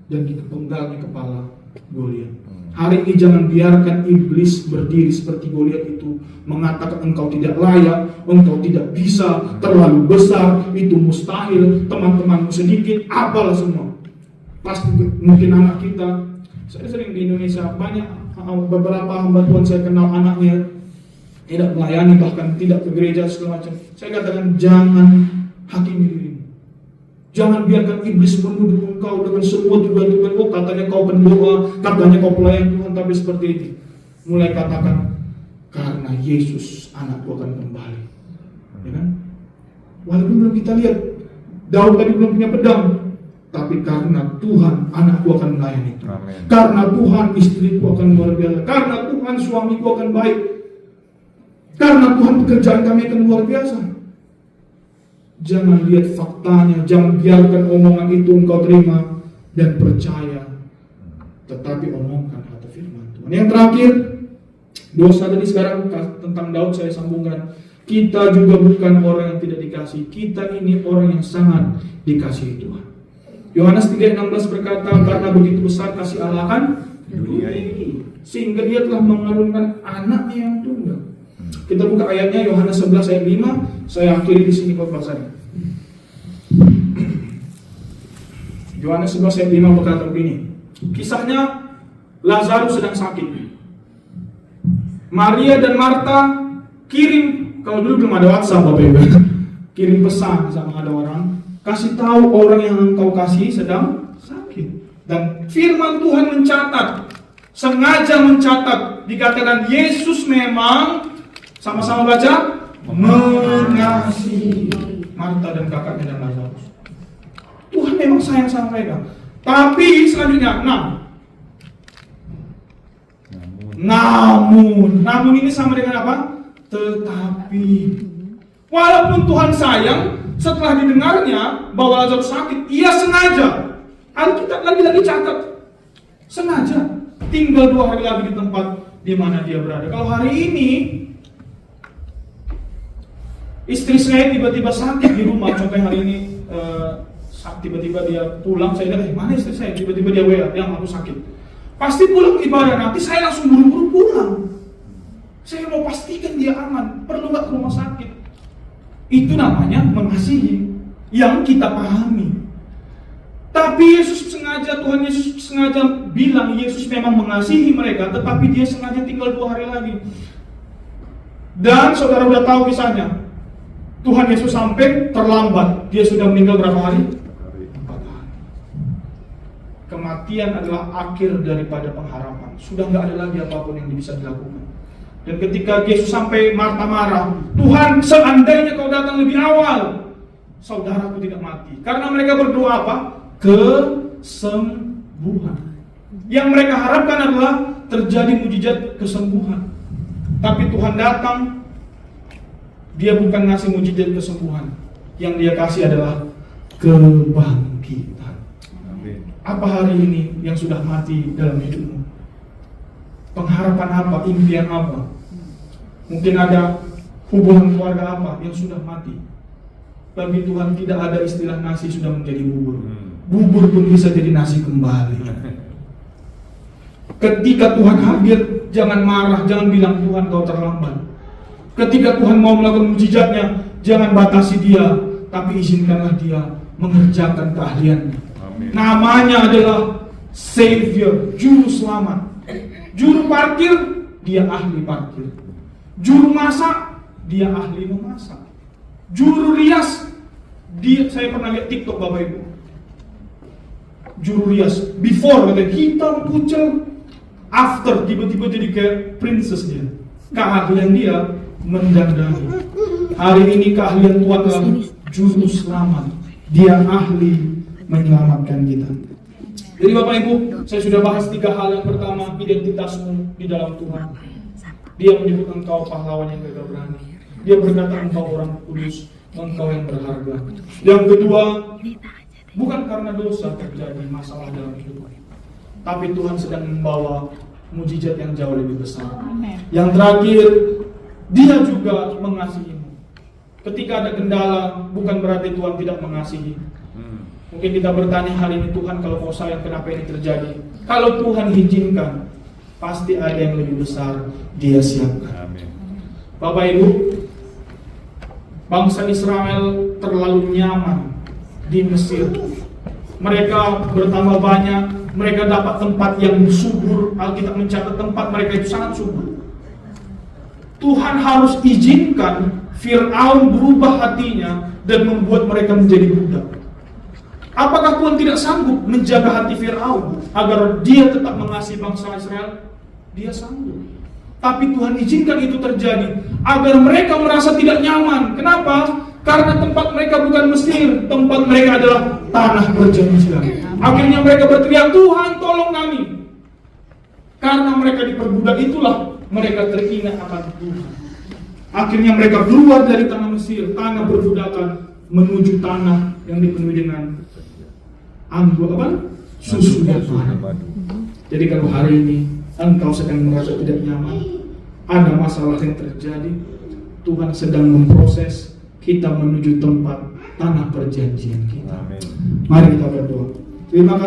Dan dipenggalnya kepala Goliat. Hari ini jangan biarkan iblis berdiri seperti Goliat itu, mengatakan engkau tidak layak, engkau tidak bisa, terlalu besar, itu mustahil, teman-temanmu sedikit, apalah semua. Pasti mungkin anak kita, saya sering di Indonesia banyak beberapa hamba Tuhan saya kenal anaknya tidak melayani, bahkan tidak ke gereja segala macam. Saya katakan jangan hakimi dirimu. Jangan biarkan iblis menuduh engkau dengan semua tuduhan-tuduhan. Oh, katanya kau pendoa, katanya kau pelayan Tuhan, tapi seperti itu. Mulai katakan, karena Yesus anakku akan kembali. Ya kan? Walaupun belum kita lihat, Daud tadi belum punya pedang, tapi karena Tuhan anakku akan melayani Tuhan. Karena Tuhan istriku akan luar biasa. Karena Tuhan suamiku akan baik. Karena Tuhan pekerjaan kami akan luar biasa. Jangan lihat faktanya, jangan biarkan omongan itu engkau terima dan percaya, tetapi omongkan kata firman Tuhan. Yang terakhir, dosa tadi sekarang tentang Daud saya sambungkan. Kita juga bukan orang yang tidak dikasih. Kita ini orang yang sangat dikasihi Tuhan. Yohanes 3:16 berkata, karena begitu besar kasih Allah akan dunia ini, sehingga dia telah mengaruniakan anaknya yang tunggal. Kita buka ayatnya Yohanes 11 ayat 5. Saya akhiri di sini khotbah saya. Yohanes 11 ayat 5 berkata begini. Kisahnya Lazarus sedang sakit. Maria dan Marta kirim, kalau dulu belum ada WhatsApp Bapak Ibu, kirim pesan sama ada orang, kasih tahu orang yang engkau kasih sedang sakit. Dan firman Tuhan mencatat, sengaja mencatat, dikatakan Yesus memang, sama-sama baca, mengasihi Marta dan kakaknya dan Lazarus. Tuhan memang sayang sama mereka. Tapi selanjutnya, namun ini sama dengan apa? Tetapi, walaupun Tuhan sayang, setelah didengarnya bahwa Lazarus sakit, ia sengaja, Alkitab lagi-lagi catat, sengaja tinggal 2 hari lagi di tempat di mana dia berada. Kalau hari ini istri saya tiba-tiba sakit di rumah, contohnya hari ini tiba-tiba dia pulang, saya lihat, mana istri saya? Tiba-tiba dia WA, yang aku sakit. Pasti pulang ibadah, nanti saya langsung buru-buru pulang. Saya mau pastikan dia aman, perlu nggak ke rumah sakit. Itu namanya mengasihi, yang kita pahami. Tapi Tuhan Yesus sengaja bilang, Yesus memang mengasihi mereka, tetapi dia sengaja tinggal 2 hari lagi. Dan saudara udah tahu kisahnya, Tuhan Yesus sampai terlambat, dia sudah meninggal berapa hari? 4 hari. Kematian adalah akhir daripada pengharapan. Sudah nggak ada lagi apapun yang bisa dilakukan. Dan ketika Yesus sampai, Marta marah, Tuhan, seandainya kau datang lebih awal, saudaraku tidak mati. Karena mereka berdoa apa? Kesembuhan. Yang mereka harapkan adalah terjadi mujizat kesembuhan. Tapi Tuhan datang, dia bukan ngasih mujizat kesembuhan. Yang dia kasih adalah kebangkitan. Amin. Apa hari ini yang sudah mati dalam hidupmu? Pengharapan apa? Impian apa? Mungkin ada hubungan keluarga apa yang sudah mati. Bagi Tuhan tidak ada istilah nasi sudah menjadi bubur. Bubur pun bisa jadi nasi kembali. Ketika Tuhan hadir, jangan marah, jangan bilang Tuhan kau terlambat. Ketika Tuhan mau melakukan mujizatnya, jangan batasi dia, tapi izinkanlah dia mengerjakan keahliannya. Amin. Namanya adalah Savior, Juru Selamat. Juru parkir, dia ahli parkir. Juru masak, dia ahli memasak. Juru rias, saya pernah lihat TikTok Bapak Ibu. Juru rias, before kata hitam pucel, after tiba-tiba jadi kayak princess dia. Keahlian dia mendandani. Hari ini keahlian Tuhan adalah Juru Selamat. Dia ahli menyelamatkan kita. Jadi Bapak Ibu, saya sudah bahas 3 hal. Yang pertama, identitasmu di dalam Tuhan. Dia menyebut engkau pahlawan yang gagah berani. Dia berkata engkau orang kudus, engkau yang berharga. Yang kedua, bukan karena dosa terjadi masalah dalam hidup, tapi Tuhan sedang membawa mujizat yang jauh lebih besar. Yang terakhir, dia juga mengasihimu. Ketika ada kendala, bukan berarti Tuhan tidak mengasihi. Mungkin kita bertanya hari ini, Tuhan kalau kau sayang kenapa ini terjadi? Kalau Tuhan izinkan, pasti ada yang lebih besar dia siapkan. Amin. Bapak Ibu, bangsa Israel terlalu nyaman di Mesir. Mereka bertambah banyak, mereka dapat tempat yang subur. Alkitab mencatat tempat mereka itu sangat subur. Tuhan harus izinkan Fir'aun berubah hatinya dan membuat mereka menjadi budak. Apakah Tuhan tidak sanggup menjaga hati Fir'aun agar dia tetap mengasihi bangsa Israel? Dia sanggup. Tapi Tuhan izinkan itu terjadi agar mereka merasa tidak nyaman. Kenapa? Karena tempat mereka bukan Mesir, tempat mereka adalah tanah perjanjian. Akhirnya mereka berteriak, Tuhan tolong kami. Karena mereka diperbudak itulah mereka teringat akan Tuhan. Akhirnya mereka keluar dari tanah Mesir, tanah perbudakan, menuju tanah yang dipenuhi dengan anggur susu dan madu. Jadi kalau hari ini engkau sedang merasa tidak nyaman, ada masalah yang terjadi, Tuhan sedang memproses kita menuju tempat tanah perjanjian kita. Amin. Mari kita berdoa. Terima kasih.